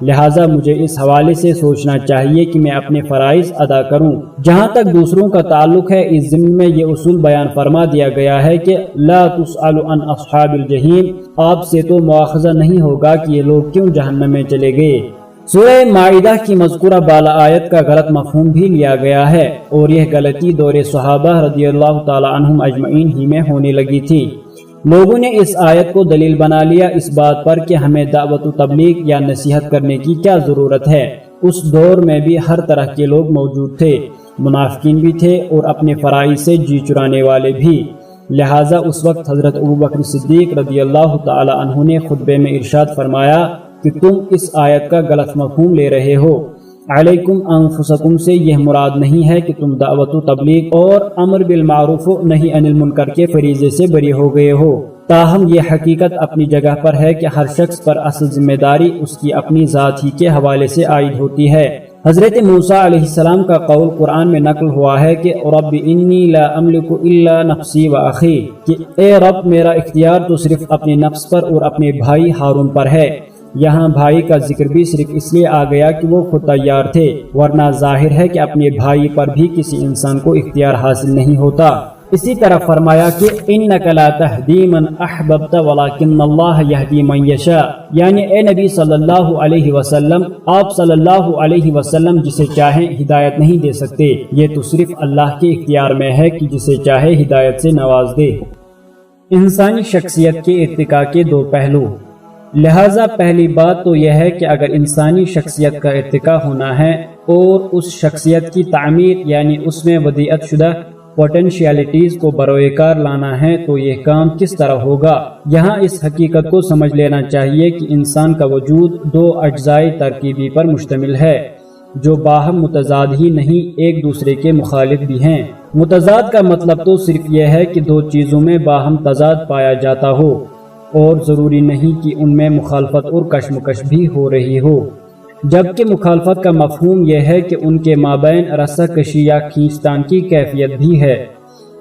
Speaker 1: لہٰذا مجھے اس حوالے سے سوچنا چاہیے کہ میں اپنے فرائض ادا کروں۔ جہاں تک دوسروں کا تعلق ہے، اس ضمن میں یہ اصول بیان فرما دیا گیا ہے کہ لا تسأل عن اصحاب الجحیم، آپ سے تو مواخذہ نہیں ہوگا کہ یہ لوگ کیوں جہنم میں چلے گئے۔ سورہ مائدہ کی مذکورہ بالا آیت کا غلط مفہوم بھی لیا گیا ہے، اور یہ غلطی دور صحابہ رضی اللہ تعالی عنہم اجمعین ہی میں ہونے لگی تھی۔ لوگوں نے اس آیت کو دلیل بنا لیا اس بات پر کہ ہمیں دعوت و تبلیغ یا نصیحت کرنے کی کیا ضرورت ہے۔ اس دور میں بھی ہر طرح کے لوگ موجود تھے، منافقین بھی تھے اور اپنے فرائض سے جی چرانے والے بھی۔ لہٰذا اس وقت حضرت ابوبکر صدیق رضی اللہ تعالی عنہ نے خطبے میں ارشاد فرمایا کہ تم اس آیت کا غلط مفہوم لے رہے ہو۔ علیکم انفسکم سے یہ مراد نہیں ہے کہ تم دعوت و تبلیغ اور امر بالمعروف و نہی عن المنکر کے فریضے سے بری ہو گئے ہو۔ تاہم یہ حقیقت اپنی جگہ پر ہے کہ ہر شخص پر اصل ذمہ داری اس کی اپنی ذات ہی کے حوالے سے عائد ہوتی ہے۔ حضرت موسیٰ علیہ السلام کا قول قرآن میں نقل ہوا ہے کہ رب انی لا املک الا نفسی و اخی، کہ اے رب میرا اختیار تو صرف اپنے نفس پر اور اپنے بھائی ہارون پر ہے۔ یہاں بھائی کا ذکر بھی صرف اس لیے آ گیا کہ وہ خود تیار تھے، ورنہ ظاہر ہے کہ اپنے بھائی پر بھی کسی انسان کو اختیار حاصل نہیں ہوتا۔ اسی طرح فرمایا کہ انک لا تہدی من احببت ولکن اللہ یہدی من یشاء، یعنی اے نبی صلی اللہ علیہ وسلم، آپ صلی اللہ علیہ وسلم جسے چاہیں ہدایت نہیں دے سکتے، یہ تو صرف اللہ کے اختیار میں ہے کہ جسے چاہے ہدایت سے نواز دے۔ انسانی شخصیت کے ارتقاء کے دو پہلو۔ لہٰذا پہلی بات تو یہ ہے کہ اگر انسانی شخصیت کا ارتقاء ہونا ہے اور اس شخصیت کی تعمیر یعنی اس میں ودیعت شدہ پوٹینشیلٹیز کو بروئے کار لانا ہے تو یہ کام کس طرح ہوگا؟ یہاں اس حقیقت کو سمجھ لینا چاہیے کہ انسان کا وجود دو اجزائی ترکیبی پر مشتمل ہے جو باہم متضاد ہی نہیں ایک دوسرے کے مخالف بھی ہیں۔ متضاد کا مطلب تو صرف یہ ہے کہ دو چیزوں میں باہم تضاد پایا جاتا ہو، اور ضروری نہیں کہ ان میں مخالفت اور کشمکش بھی ہو رہی ہو، جبکہ مخالفت کا مفہوم یہ ہے کہ ان کے مابین رسہ کشی یا کھینچتان کی کیفیت بھی ہے۔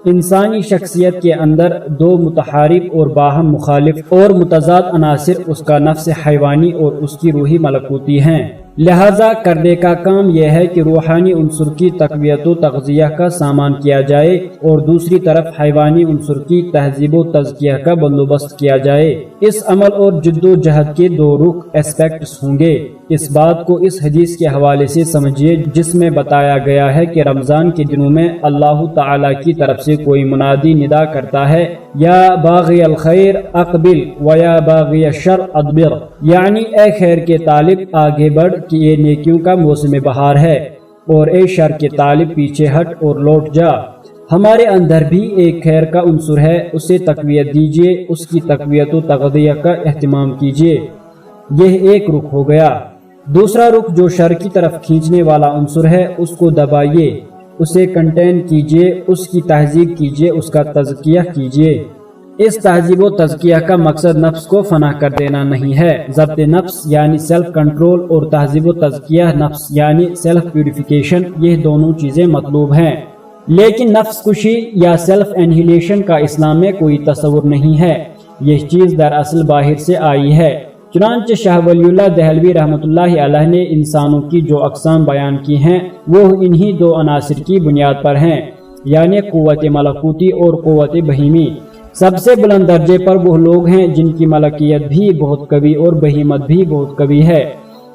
Speaker 1: انسانی شخصیت کے اندر دو متحارب اور باہم مخالف اور متضاد عناصر اس کا نفس حیوانی اور اس کی روحی ملکوتی ہیں۔ لہٰذا کرنے کا کام یہ ہے کہ روحانی عنصر کی تقویت و تغذیہ کا سامان کیا جائے اور دوسری طرف حیوانی عنصر کی تہذیب و تزکیہ کا بندوبست کیا جائے۔ اس عمل اور جد و جہد کے دو رخ ایسپیکٹس ہوں گے۔ اس بات کو اس حدیث کے حوالے سے سمجھیے جس میں بتایا گیا ہے کہ رمضان کے دنوں میں اللہ تعالی کی طرف سے کوئی منادی ندا کرتا ہے یا باغی الخیر اقبل و یا باغی الشر ادبر، یعنی اے خیر کے طالب آگے بڑھ کہ یہ نیکیوں کا موسم بہار ہے، اور اے شر کے طالب پیچھے ہٹ اور لوٹ جا۔ ہمارے اندر بھی ایک خیر کا عنصر ہے، اسے تقویت دیجیے، اس کی تقویت و تغذیہ کا اہتمام کیجیے۔ یہ ایک رخ ہو گیا۔ دوسرا رخ جو شر کی طرف کھینچنے والا عنصر ہے اس کو دبائیے، اسے کنٹین کیجیے، اس کی تہذیب کیجیے، اس کا تزکیہ کیجیے۔ اس تہذیب و تزکیہ کا مقصد نفس کو فنا کر دینا نہیں ہے، ضبط نفس یعنی سیلف کنٹرول اور تہذیب و تزکیہ نفس یعنی سیلف پیوریفیکیشن، یہ دونوں چیزیں مطلوب ہیں۔ لیکن نفس کشی یا سیلف انہیلیشن کا اسلام میں کوئی تصور نہیں ہے، یہ چیز دراصل باہر سے آئی ہے۔ چنانچہ شاہ ولی اللہ دہلوی رحمۃ اللہ علیہ نے انسانوں کی جو اقسام بیان کی ہیں وہ انہی دو عناصر کی بنیاد پر ہیں، یعنی قوت ملکوتی اور قوت بہیمی۔ سب سے بلند درجے پر وہ لوگ ہیں جن کی ملکیت بھی بہت قوی اور بہیمت بھی بہت قوی ہے،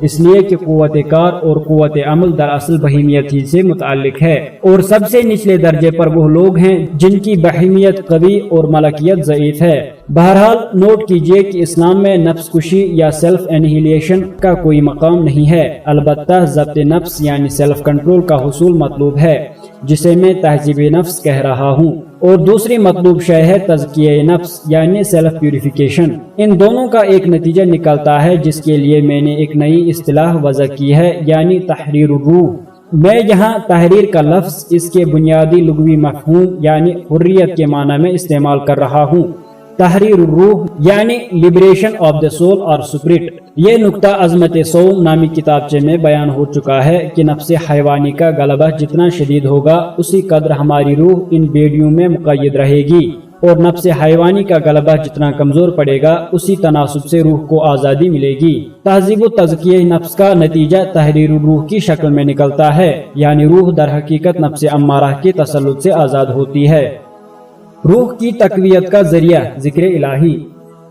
Speaker 1: اس لیے کہ قوت کار اور قوت عمل دراصل بہیمیت ہی سے متعلق ہے، اور سب سے نچلے درجے پر وہ لوگ ہیں جن کی بہیمیت قوی اور ملکیت ضعیف ہے۔ بہرحال نوٹ کیجئے کہ اسلام میں نفس کشی یا سیلف انہیلیشن کا کوئی مقام نہیں ہے، البتہ ضبط نفس یعنی سیلف کنٹرول کا حصول مطلوب ہے، جسے میں تہذیب نفس کہہ رہا ہوں، اور دوسری مطلوب شے ہے تزکیہ نفس یعنی سیلف پیوریفیکیشن۔ ان دونوں کا ایک نتیجہ نکلتا ہے جس کے لیے میں نے ایک نئی اصطلاح وضع کی ہے، یعنی تحریر الروح۔ میں یہاں تحریر کا لفظ اس کے بنیادی لغوی مفہوم یعنی حریت کے معنی میں استعمال کر رہا ہوں۔ تحریر الروح یعنی لبریشن آف دا سول اور سپرٹ۔ یہ نقطہ عظمت صوم نامی کتابچے میں بیان ہو چکا ہے کہ نفس حیوانی کا غلبہ جتنا شدید ہوگا اسی قدر ہماری روح ان بیڑیوں میں مقید رہے گی، اور نفس حیوانی کا غلبہ جتنا کمزور پڑے گا اسی تناسب سے روح کو آزادی ملے گی۔ تہذیب و تزکیہ نفس کا نتیجہ تحریر الروح کی شکل میں نکلتا ہے، یعنی روح در حقیقت نفس امارہ کے تسلط سے آزاد ہوتی ہے۔ روح کی تقویت کا ذریعہ ذکر الہی۔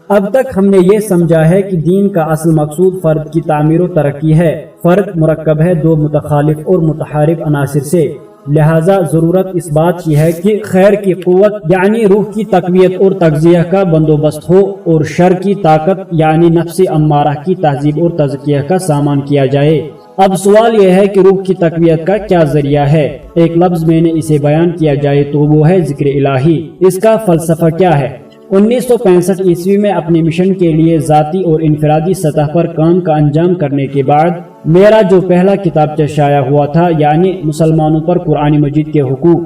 Speaker 1: اب تک ہم نے یہ سمجھا ہے کہ دین کا اصل مقصود فرد کی تعمیر و ترقی ہے۔ فرد مرکب ہے دو متخالف اور متحارب عناصر سے، لہذا ضرورت اس بات کی ہے کہ خیر کی قوت یعنی روح کی تقویت اور تغذیہ کا بندوبست ہو، اور شر کی طاقت یعنی نفس امارہ کی تہذیب اور تزکیہ کا سامان کیا جائے۔ اب سوال یہ ہے کہ روح کی تقویت کا کیا ذریعہ ہے؟ ایک لفظ میں نے اسے بیان کیا جائے تو وہ ہے ذکر الہی۔ اس کا فلسفہ کیا ہے؟ 1965 عیسوی میں اپنے مشن کے لیے ذاتی اور انفرادی سطح پر کام کا انجام کرنے کے بعد میرا جو پہلا کتابچہ شائع ہوا تھا، یعنی مسلمانوں پر قرآن مجید کے حقوق،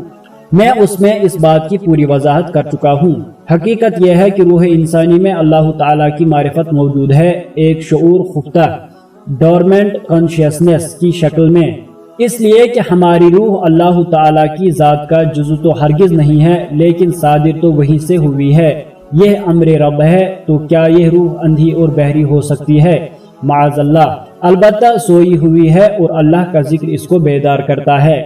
Speaker 1: میں اس میں اس بات کی پوری وضاحت کر چکا ہوں۔ حقیقت یہ ہے کہ روح انسانی میں اللہ تعالیٰ کی معرفت موجود ہے، ایک شعور خفتہ ڈورمنٹ کانشیسنس کی شکل میں، اس لیے کہ ہماری روح اللہ تعالیٰ کی ذات کا جزو تو ہرگز نہیں ہے، لیکن صادر تو وہی سے ہوئی ہے۔ یہ امر رب ہے، تو کیا یہ روح اندھی اور بہری ہو سکتی ہے؟ معاذ اللہ، البتہ سوئی ہوئی ہے اور اللہ کا ذکر اس کو بیدار کرتا ہے۔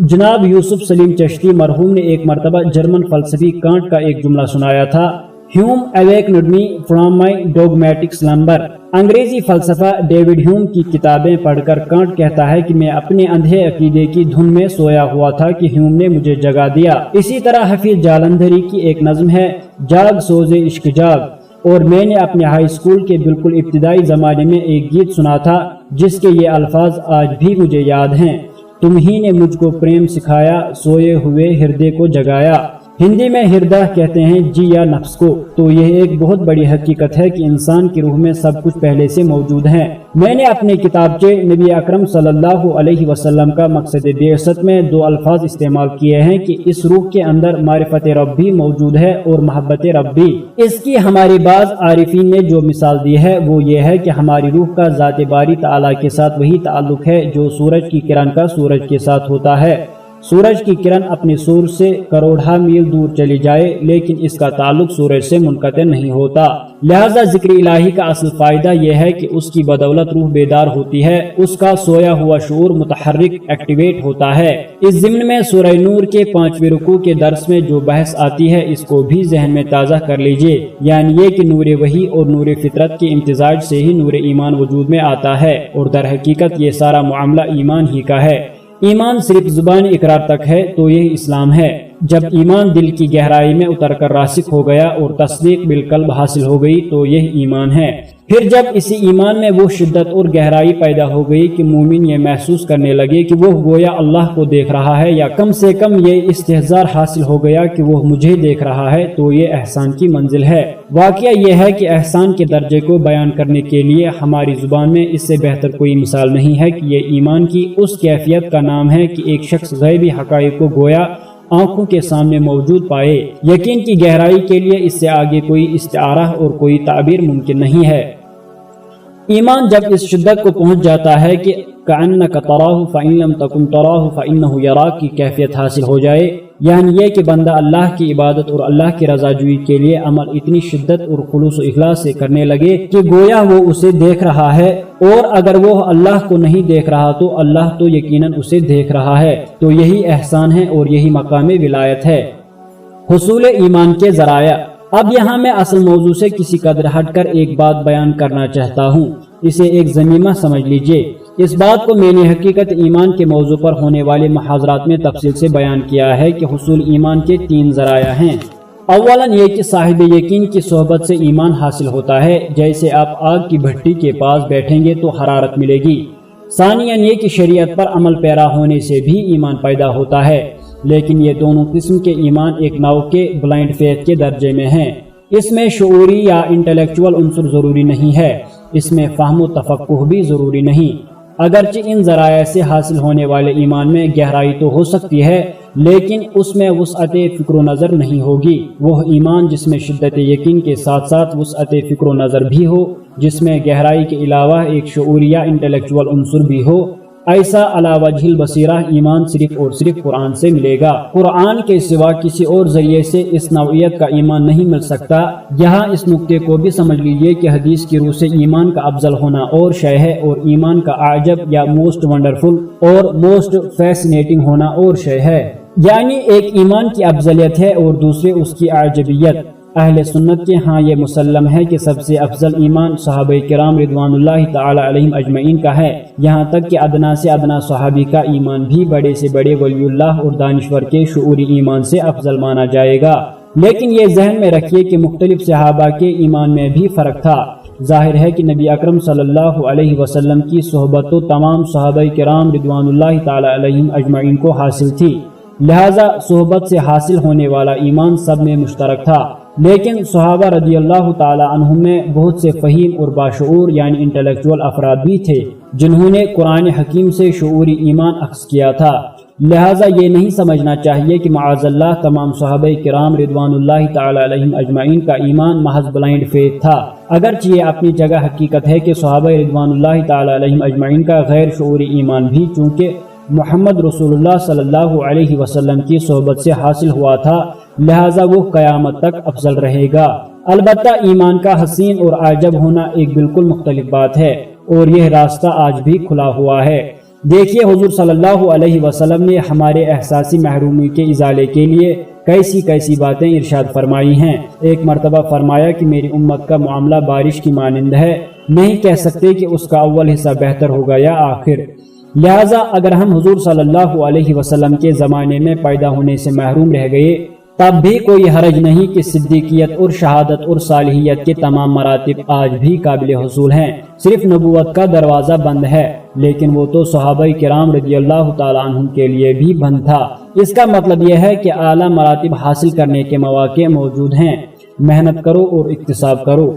Speaker 1: جناب یوسف سلیم چشتی مرحوم نے ایک مرتبہ جرمن فلسفی کانٹ کا ایک جملہ سنایا تھا، ہیوم اویکنڈ می فرام مائی ڈوگمیٹک سلمبر۔ انگریزی فلسفہ ڈیوڈ ہیوم کی کتابیں پڑھ کر کانٹ کہتا ہے کہ میں اپنے اندھے عقیدے کی دھن میں سویا ہوا تھا کہ ہیوم نے مجھے جگا دیا۔ اسی طرح حفیظ جالندھری کی ایک نظم ہے، جاگ سوزے عشق جاگ، اور میں نے اپنے ہائی اسکول کے بالکل ابتدائی زمانے میں ایک گیت سنا تھا جس کے یہ الفاظ آج بھی مجھے یاد ہیں، تم ہی نے مجھ کو پریم سکھایا، سوئے ہوئے ہردے کو جگایا۔ ہندی میں ہردہ کہتے ہیں جی یا نفس کو۔ تو یہ ایک بہت بڑی حقیقت ہے کہ انسان کی روح میں سب کچھ پہلے سے موجود ہے۔ میں نے اپنے کتابچے نبی اکرم صلی اللہ علیہ وسلم کا مقصد بعثت میں دو الفاظ استعمال کیے ہیں کہ اس روح کے اندر معرفت رب بھی موجود ہے اور محبت رب بھی۔ اس کی ہماری بعض عارفین نے جو مثال دی ہے وہ یہ ہے کہ ہماری روح کا ذات باری تعالیٰ کے ساتھ وہی تعلق ہے جو سورج کی کرن کا سورج کے ساتھ ہوتا ہے۔ سورج کی کرن اپنے سورج سے کروڑہ میل دور چلی جائے لیکن اس کا تعلق سورج سے منقطع نہیں ہوتا۔ لہذا ذکر الہی کا اصل فائدہ یہ ہے کہ اس کی بدولت روح بیدار ہوتی ہے، اس کا سویا ہوا شعور متحرک ایکٹیویٹ ہوتا ہے۔ اس ضمن میں سورہ نور کے 5ویں رکوع کے درس میں جو بحث آتی ہے اس کو بھی ذہن میں تازہ کر لیجئے، یعنی یہ کہ نور وحی اور نور فطرت کے امتزاج سے ہی نور ایمان وجود میں آتا ہے، اور در حقیقت یہ سارا معاملہ ایمان ہی کا ہے۔ ایمان صرف زبانی اقرار تک ہے تو یہ اسلام ہے۔ جب ایمان دل کی گہرائی میں اتر کر راسخ ہو گیا اور تصدیق بالقلب حاصل ہو گئی تو یہ ایمان ہے۔ پھر جب اسی ایمان میں وہ شدت اور گہرائی پیدا ہو گئی کہ مومن یہ محسوس کرنے لگے کہ وہ گویا اللہ کو دیکھ رہا ہے، یا کم سے کم یہ استحضار حاصل ہو گیا کہ وہ مجھے دیکھ رہا ہے، تو یہ احسان کی منزل ہے۔ واقعہ یہ ہے کہ احسان کے درجے کو بیان کرنے کے لیے ہماری زبان میں اس سے بہتر کوئی مثال نہیں ہے کہ یہ ایمان کی اس کیفیت کا نام ہے کہ ایک شخص غیبی حقائق کو گویا آنکھوں کے سامنے موجود پائے۔ یقین کی گہرائی کے لیے اس سے آگے کوئی استعارہ اور کوئی تعبیر ممکن نہیں ہے۔ ایمان جب اس شدت کو پہنچ جاتا ہے کہ کأنک تراہ فإن لم تکن تراہ فإنہ یراک کی کیفیت حاصل ہو جائے، یعنی یہ کہ بندہ اللہ کی عبادت اور اللہ کی رضا جوئی کے لیے عمل اتنی شدت اور خلوص و اخلاص سے کرنے لگے کہ گویا وہ اسے دیکھ رہا ہے، اور اگر وہ اللہ کو نہیں دیکھ رہا تو اللہ تو یقیناً اسے دیکھ رہا ہے، تو یہی احسان ہے اور یہی مقام ولایت ہے۔ حصول ایمان کے ذرائع۔ اب یہاں میں اصل موضوع سے کسی قدر ہٹ کر ایک بات بیان کرنا چاہتا ہوں، اسے ایک ضمیمہ سمجھ لیجئے۔ اس بات کو میں نے حقیقت ایمان کے موضوع پر ہونے والے محاضرات میں تفصیل سے بیان کیا ہے کہ حصول ایمان کے 3 ذرائع ہیں۔ اولاً یہ کہ صاحب یقین کی صحبت سے ایمان حاصل ہوتا ہے، جیسے آپ آگ کی بھٹی کے پاس بیٹھیں گے تو حرارت ملے گی۔ ثانیاً یہ کہ شریعت پر عمل پیرا ہونے سے بھی ایمان پیدا ہوتا ہے، لیکن یہ دونوں قسم کے ایمان ایک ناؤ کے بلائنڈ فیتھ کے درجے میں ہیں۔ اس میں شعوری یا انٹلیکچول عنصر ضروری نہیں ہے، اس میں فہم و تفقہ بھی ضروری نہیں۔ اگرچہ ان ذرائع سے حاصل ہونے والے ایمان میں گہرائی تو ہو سکتی ہے، لیکن اس میں وسعت فکر و نظر نہیں ہوگی۔ وہ ایمان جس میں شدت یقین کے ساتھ ساتھ وسعت فکر و نظر بھی ہو، جس میں گہرائی کے علاوہ ایک شعوری یا انٹلیکچول عنصر بھی ہو، ایسا علی وجہ البصیرہ ایمان صرف اور صرف قرآن سے ملے گا۔ قرآن کے سوا کسی اور ذریعے سے اس نوعیت کا ایمان نہیں مل سکتا۔ یہاں اس نقطے کو بھی سمجھ لیجئے کہ حدیث کی روح سے ایمان کا افضل ہونا اور شے ہے، اور ایمان کا اعجب یا موسٹ ونڈرفل اور موسٹ فیسنیٹنگ ہونا اور شے ہے۔ یعنی ایک ایمان کی افضلیت ہے اور دوسرے اس کی اعجبیت۔ اہل سنت کے ہاں یہ مسلم ہے کہ سب سے افضل ایمان صحابہ کرام رضوان اللہ تعالی علیہم اجمعین کا ہے، یہاں تک کہ ادنا سے ادنا صحابی کا ایمان بھی بڑے سے بڑے ولی اللہ اور دانشور کے شعوری ایمان سے افضل مانا جائے گا۔ لیکن یہ ذہن میں رکھیے کہ مختلف صحابہ کے ایمان میں بھی فرق تھا۔ ظاہر ہے کہ نبی اکرم صلی اللہ علیہ وسلم کی صحبت تو تمام صحابہ کرام رضوان اللہ تعالی علیہم اجمعین کو حاصل تھی، لہذا صحبت سے حاصل ہونے والا ایمان سب میں مشترک تھا۔ لیکن صحابہ رضی اللہ تعالی عنہم میں بہت سے فہیم اور باشعور یعنی انٹلیکچوئل افراد بھی تھے جنہوں نے قرآن حکیم سے شعوری ایمان اخذ کیا تھا، لہذا یہ نہیں سمجھنا چاہیے کہ معاذ اللہ تمام صحابہ کرام رضوان اللہ تعالی علیہم اجمعین کا ایمان محض بلائنڈ فیتھ تھا۔ اگرچہ یہ اپنی جگہ حقیقت ہے کہ صحابہ رضوان اللہ تعالی علیہم اجمعین کا غیر شعوری ایمان بھی چونکہ محمد رسول اللہ صلی اللہ علیہ وسلم کی صحبت سے حاصل ہوا تھا، لہذا وہ قیامت تک افضل رہے گا۔ البتہ ایمان کا حسین اور عاجب ہونا ایک بالکل مختلف بات ہے، اور یہ راستہ آج بھی کھلا ہوا ہے۔ دیکھیے حضور صلی اللہ علیہ وسلم نے ہمارے احساسی محرومی کے ازالے کے لیے کیسی کیسی باتیں ارشاد فرمائی ہیں۔ ایک مرتبہ فرمایا کہ میری امت کا معاملہ بارش کی مانند ہے، نہیں کہہ سکتے کہ اس کا اول حصہ بہتر ہوگا یا آخر۔ لہذا اگر ہم حضور صلی اللہ علیہ وسلم کے زمانے میں پیدا ہونے سے محروم رہ گئے تب بھی کوئی حرج نہیں کہ صدیقیت اور شہادت اور صالحیت کے تمام مراتب آج بھی قابل حصول ہیں، صرف نبوت کا دروازہ بند ہے، لیکن وہ تو صحابہ کرام رضی اللہ تعالیٰ عنہم کے لیے بھی بند تھا۔ اس کا مطلب یہ ہے کہ اعلیٰ مراتب حاصل کرنے کے مواقع موجود ہیں، محنت کرو اور اکتساب کرو۔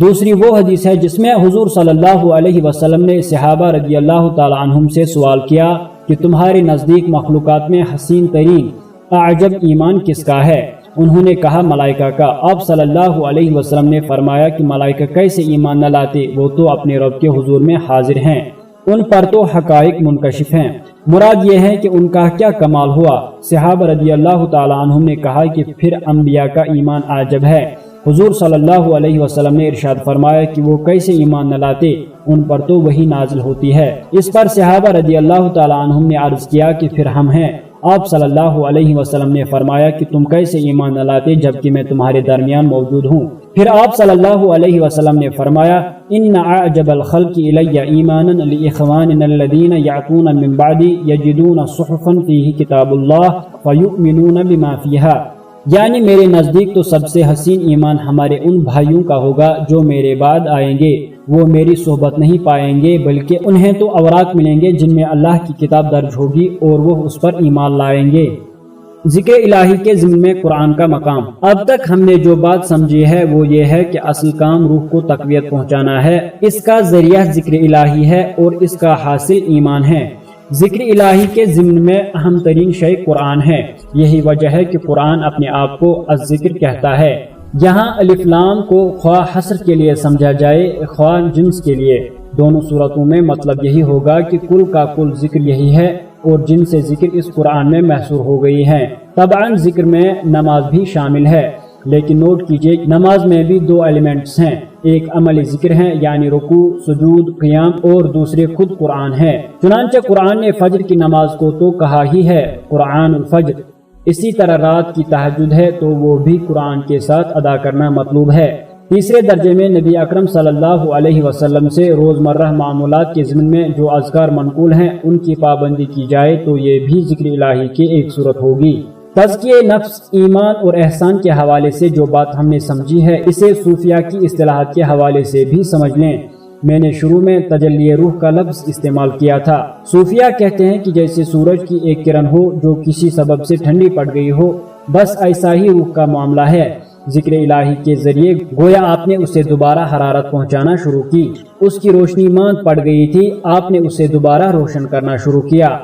Speaker 1: دوسری وہ حدیث ہے جس میں حضور صلی اللہ علیہ وسلم نے صحابہ رضی اللہ تعالیٰ عنہم سے سوال کیا کہ تمہارے نزدیک مخلوقات میں حسین ترین اعجب ایمان کس کا ہے؟ انہوں نے کہا ملائکہ کا۔ آپ صلی اللہ علیہ وسلم نے فرمایا کہ ملائکہ کیسے ایمان نہ لاتے، وہ تو اپنے رب کے حضور میں حاضر ہیں، ان پر تو حقائق منکشف ہیں، مراد یہ ہے کہ ان کا کیا کمال ہوا۔ صحابہ رضی اللہ تعالیٰ عنہم نے کہا کہ پھر انبیاء کا ایمان عجب ہے۔ حضور صلی اللہ علیہ وسلم نے ارشاد فرمایا کہ وہ کیسے ایمان نہ لاتے، ان پر تو وہی نازل ہوتی ہے۔ اس پر صحابہ رضی اللہ تعالیٰ عنہم نے عرض کیا کہ پھر ہم ہیں۔ آپ صلی اللہ علیہ وسلم نے فرمایا کہ تم کیسے ایمان نہ لاتے جبکہ میں تمہارے درمیان موجود ہوں۔ پھر آپ صلی اللہ علیہ وسلم نے فرمایا ان اعجب الخلق الی ایمانا لاخواننا الذین یأتون من بعد یجدون صحفا فیہ کتاب اللہ فیؤمنون بما فیہا، یعنی میرے نزدیک تو سب سے حسین ایمان ہمارے ان بھائیوں کا ہوگا جو میرے بعد آئیں گے، وہ میری صحبت نہیں پائیں گے بلکہ انہیں تو اوراق ملیں گے جن میں اللہ کی کتاب درج ہوگی اور وہ اس پر ایمان لائیں گے۔ ذکر الہی کے ضمن میں قرآن کا مقام۔ اب تک ہم نے جو بات سمجھی ہے وہ یہ ہے کہ اصل کام روح کو تقویت پہنچانا ہے، اس کا ذریعہ ذکر الہی ہے اور اس کا حاصل ایمان ہے۔ ذکر الہی کے ضمن میں اہم ترین شے قرآن ہے، یہی وجہ ہے کہ قرآن اپنے آپ کو الذکر کہتا ہے۔ یہاں الف لام کو خواہ حصر کے لیے سمجھا جائے خواہ جنس کے لیے، دونوں صورتوں میں مطلب یہی ہوگا کہ کل کا کل ذکر یہی ہے اور جن سے ذکر اس قرآن میں محصور ہو گئی ہے۔ طبعاً ذکر میں نماز بھی شامل ہے، لیکن نوٹ کیجئے نماز میں بھی دو ایلیمنٹس ہیں، ایک عملی ذکر ہے یعنی رکوع، سجود، قیام، اور دوسرے خود قرآن ہے۔ چنانچہ قرآن نے فجر کی نماز کو تو کہا ہی ہے قرآن الفجر، اسی طرح رات کی تہجد ہے تو وہ بھی قرآن کے ساتھ ادا کرنا مطلوب ہے۔ تیسرے درجے میں نبی اکرم صلی اللہ علیہ وسلم سے روزمرہ معمولات کے ضمن میں جو اذکار منقول ہیں ان کی پابندی کی جائے تو یہ بھی ذکر الہی کی ایک صورت ہوگی۔ تزکیہ نفس، ایمان اور احسان کے حوالے سے جو بات ہم نے سمجھی ہے اسے صوفیہ کی اصطلاحات کے حوالے سے بھی سمجھ لیں۔ میں نے شروع میں تجلی روح کا لفظ استعمال کیا تھا۔ صوفیہ کہتے ہیں کہ جیسے سورج کی ایک کرن ہو جو کسی سبب سے ٹھنڈی پڑ گئی ہو، بس ایسا ہی روح کا معاملہ ہے۔ ذکر الہی کے ذریعے گویا آپ نے اسے دوبارہ حرارت پہنچانا شروع کی، اس کی روشنی ماند پڑ گئی تھی، آپ نے اسے دوبارہ روشن کرنا شروع کیا،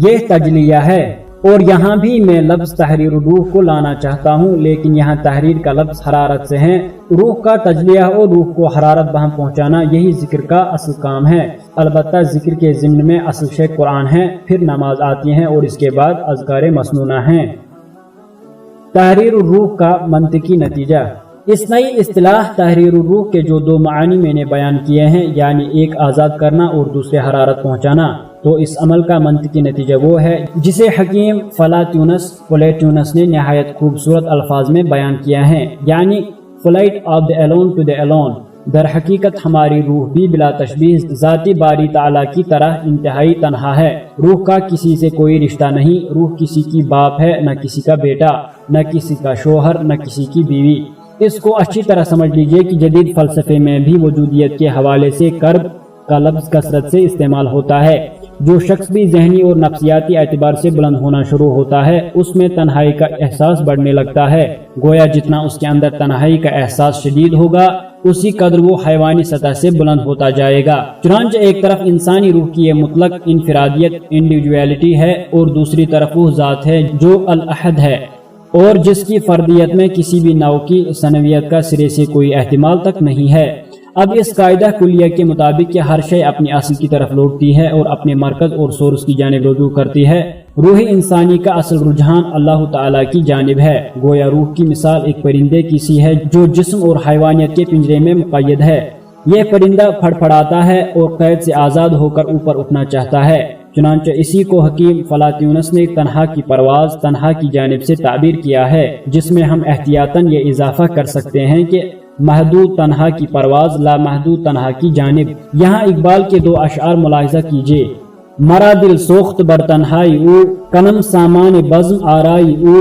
Speaker 1: یہ تجلیہ ہے۔ اور یہاں بھی میں لفظ تحریر روح کو لانا چاہتا ہوں، لیکن یہاں تحریر کا لفظ حرارت سے ہے۔ روح کا تجلیہ اور روح کو حرارت بہم پہنچانا یہی ذکر کا اصل کام ہے۔ البتہ ذکر کے ضمن میں اصل شے قرآن ہے، پھر نماز آتی ہے اور اس کے بعد اذکار مسنونہ ہیں۔ تحریر الروح کا منطقی نتیجہ۔ اس نئی اصطلاح تحریر الروح کے جو دو معنی میں نے بیان کیے ہیں، یعنی ایک آزاد کرنا اور دوسرے حرارت پہنچانا، تو اس عمل کا منطقی نتیجہ وہ ہے جسے حکیم فلاٹونس نے نہایت خوبصورت الفاظ میں بیان کیا ہے، یعنی flight of the alone to the alone. در حقیقت ہماری روح بھی بلا تشبیہ ذاتی باری تعالیٰ کی طرح انتہائی تنہا ہے۔ روح کا کسی سے کوئی رشتہ نہیں، روح کسی کی باپ ہے، نہ کسی کا بیٹا، نہ کسی کا شوہر، نہ کسی کی بیوی۔ اس کو اچھی طرح سمجھ لیجئے کہ جدید فلسفے میں بھی وجودیت کے حوالے سے کرب کا لفظ کثرت سے استعمال ہوتا ہے۔ جو شخص بھی ذہنی اور نفسیاتی اعتبار سے بلند ہونا شروع ہوتا ہے، اس میں تنہائی کا احساس بڑھنے لگتا ہے۔ گویا جتنا اس کے اندر تنہائی کا احساس شدید ہوگا، اسی قدر وہ حیوانی سطح سے بلند ہوتا جائے گا۔ چنانچہ ایک طرف انسانی روح کی یہ مطلق انفرادیت انڈیویڈویلٹی ہے، اور دوسری طرف وہ ذات ہے جو الاحد ہے اور جس کی فردیت میں کسی بھی نوع کی ثنویت کا سرے سے کوئی احتمال تک نہیں ہے۔ اب اس قاعدہ کلیہ کے مطابق کہ ہر شے اپنی اصل کی طرف لوٹتی ہے اور اپنے مرکز اور سورس کی جانب رجوع کرتی ہے، روح انسانی کا اصل رجحان اللہ تعالیٰ کی جانب ہے۔ گویا روح کی مثال ایک پرندے کی سی ہے جو جسم اور حیوانیت کے پنجرے میں مقید ہے۔ یہ پرندہ پھڑپھڑاتا ہے اور قید سے آزاد ہو کر اوپر اٹھنا چاہتا ہے۔ چنانچہ اسی کو حکیم فلاطونس نے تنہا کی پرواز، تنہا کی جانب سے تعبیر کیا ہے، جس میں ہم احتیاطاً یہ اضافہ کر سکتے ہیں کہ محدود تنہا کی پرواز، لامحدود تنہا کی جانب۔ یہاں اقبال کے دو اشعار ملاحظہ کیجیے: مرا دل سوخت بر تنہائی او، کنم سامان بزم آرائی او،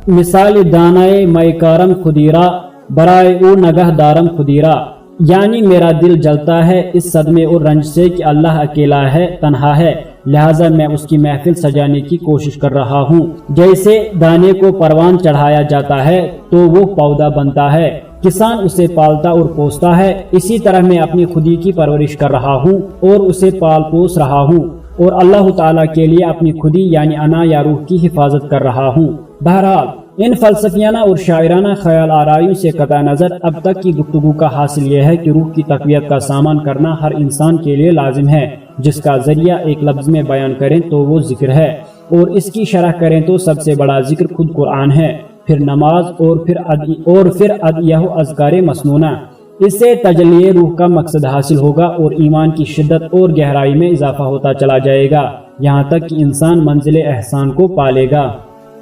Speaker 1: مثال دانائے مئی کارم خدیرہ، برائے او نگہ دارم خدیرہ۔ یعنی میرا دل جلتا ہے اس صدمے اور رنج سے کہ اللہ اکیلا ہے، تنہا ہے، لہٰذا میں اس کی محفل سجانے کی کوشش کر رہا ہوں۔ جیسے دانے کو پروان چڑھایا جاتا ہے تو وہ پودا بنتا ہے، کسان اسے پالتا اور پوستا ہے، اسی طرح میں اپنی خودی کی پرورش کر رہا ہوں اور اسے پال پوس رہا ہوں، اور اللہ تعالیٰ کے لیے اپنی خودی یعنی انا یا روح کی حفاظت کر رہا ہوں۔ بہرحال ان فلسفیانہ اور شاعرانہ خیال آرائیوں سے قطع نظر اب تک کی گفتگو کا حاصل یہ ہے کہ روح کی تقویت کا سامان کرنا ہر انسان کے لیے لازم ہے، جس کا ذریعہ ایک لفظ میں بیان کریں تو وہ ذکر ہے، اور اس کی شرح کریں تو سب سے بڑا ذکر خود قرآن ہے، پھر نماز اور پھر ادعیہ و اذکار مسنونہ۔ اس سے تجلی روح کا مقصد حاصل ہوگا اور ایمان کی شدت اور گہرائی میں اضافہ ہوتا چلا جائے گا، یہاں تک کہ انسان منزل احسان کو پالے گا۔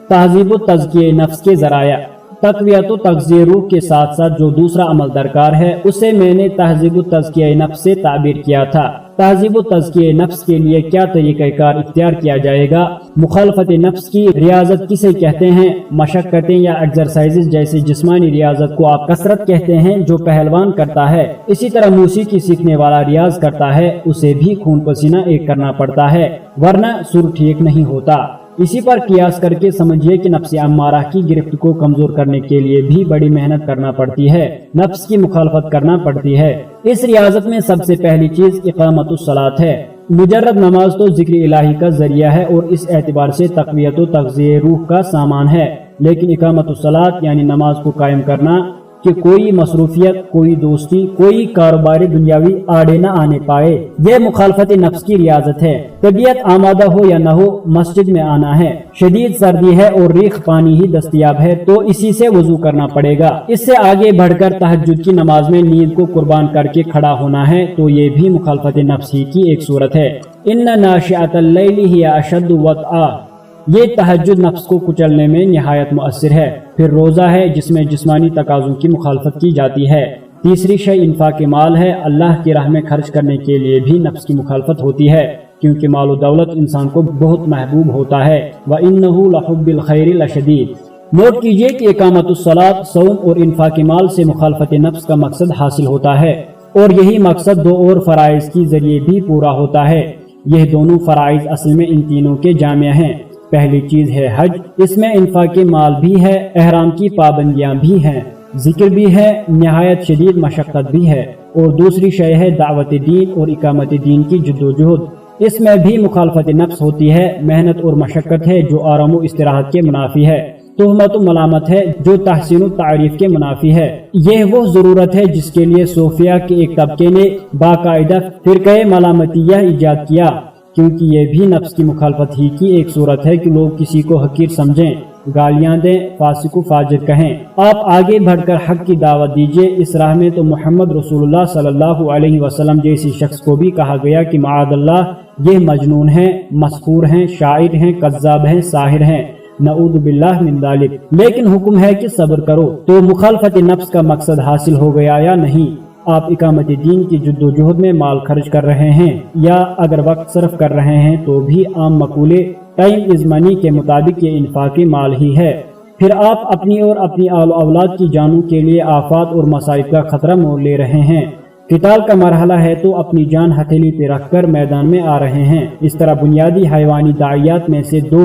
Speaker 1: تہذیب و تزکیہ نفس کے ذرائع۔ تقویت و تغذیہ روح کے ساتھ ساتھ جو دوسرا عمل درکار ہے اسے میں نے تہذیب و تزکیہ نفس سے تعبیر کیا تھا۔ تہذیب و تزکیہ نفس کے لیے کیا طریقہ کار اختیار کیا جائے گا؟ مخالفت نفس کی ریاضت کسے کہتے ہیں؟ مشقتیں یا ایکسرسائزز جیسے جسمانی ریاضت کو آپ کثرت کہتے ہیں جو پہلوان کرتا ہے، اسی طرح موسیقی سیکھنے والا ریاض کرتا ہے، اسے بھی خون پسینہ ایک کرنا پڑتا ہے، ورنہ سر ٹھیک نہیں ہوتا۔ اسی پر قیاس کر کے سمجھیے کہ نفس امارہ کی گرفت کو کمزور کرنے کے لیے بھی بڑی محنت کرنا پڑتی ہے، نفس کی مخالفت کرنا پڑتی ہے۔ اس ریاضت میں سب سے پہلی چیز اقامت الصلاۃ ہے۔ مجرد نماز تو ذکر الہی کا ذریعہ ہے اور اس اعتبار سے تقویت و تغذیہ روح کا سامان ہے، لیکن اقامت الصلاۃ یعنی نماز کو قائم کرنا کہ کوئی مصروفیت، کوئی دوستی، کوئی کاروباری دنیاوی آڑے نہ آنے پائے، یہ مخالفت نفس کی ریاضت ہے۔ طبیعت آمادہ ہو یا نہ ہو، مسجد میں آنا ہے، شدید سردی ہے اور ریخ پانی ہی دستیاب ہے تو اسی سے وضو کرنا پڑے گا۔ اس سے آگے بڑھ کر تہجد کی نماز میں نیند کو قربان کر کے کھڑا ہونا ہے تو یہ بھی مخالفت نفس ہی کی ایک صورت ہے۔ ان ناشئۃ اللیل ہی اشد وطئا، یہ تہجد نفس کو کچلنے میں نہایت مؤثر ہے۔ پھر روزہ ہے جس میں جسمانی تقاضوں کی مخالفت کی جاتی ہے۔ تیسری شے انفاق مال ہے، اللہ کی راہ میں خرچ کرنے کے لیے بھی نفس کی مخالفت ہوتی ہے، کیونکہ مال و دولت انسان کو بہت محبوب ہوتا ہے۔ وَإِنَّهُ لَحُبِّ الْخَيْرِ لَشَدِيدٌ۔ نوٹ کیجئے کہ اقامت الصلاۃ، صوم اور انفاق مال سے مخالفت نفس کا مقصد حاصل ہوتا ہے، اور یہی مقصد دو اور فرائض کے ذریعے بھی پورا ہوتا ہے۔ یہ دونوں فرائض اصل میں ان تینوں کے جامع ہیں۔ پہلی چیز ہے حج، اس میں انفاق مال بھی ہے، احرام کی پابندیاں بھی ہیں، ذکر بھی ہے، نہایت شدید مشقت بھی ہے، اور دوسری شے ہے دعوت دین اور اقامت دین کی جد و جہد۔
Speaker 2: اس میں بھی مخالفت نفس ہوتی ہے، محنت اور مشقت ہے جو آرام و استراحت کے منافی ہے، تہمت و ملامت ہے جو تحسین و تعریف کے منافی ہے۔ یہ وہ ضرورت ہے جس کے لیے صوفیہ کے ایک طبقے نے باقاعدہ فرقہ ملامتیہ ایجاد کیا، کیونکہ یہ بھی نفس کی مخالفت ہی کی ایک صورت ہے کہ لوگ کسی کو حقیر سمجھیں، گالیاں دیں، فاسق و فاجر کہیں۔ آپ آگے بڑھ کر حق کی دعوت دیجئے، اس راہ میں تو محمد رسول اللہ صلی اللہ علیہ وسلم جیسی شخص کو بھی کہا گیا کہ معاذ اللہ یہ مجنون ہیں، مسحور ہیں، شاعر ہیں، کذاب ہیں، ساحر ہیں، نعوذ باللہ من ذالک، لیکن حکم ہے کہ صبر کرو۔ تو مخالفت نفس کا مقصد حاصل ہو گیا یا نہیں؟ آپ اقامت دین کی جد و جہد میں مال خرچ کر رہے ہیں، یا اگر وقت صرف کر رہے ہیں تو بھی عام مقولے ٹائم از منی کے مطابق یہ انفاقی مال ہی ہے۔ پھر آپ اپنی اور اپنی آل و اولاد کی جانوں کے لیے آفات اور مصائب کا خطرہ مول لے رہے ہیں۔ قتال کا مرحلہ ہے تو اپنی جان ہتھیلی پہ رکھ کر میدان میں آ رہے ہیں۔ اس طرح بنیادی حیوانی داعیات میں سے دو،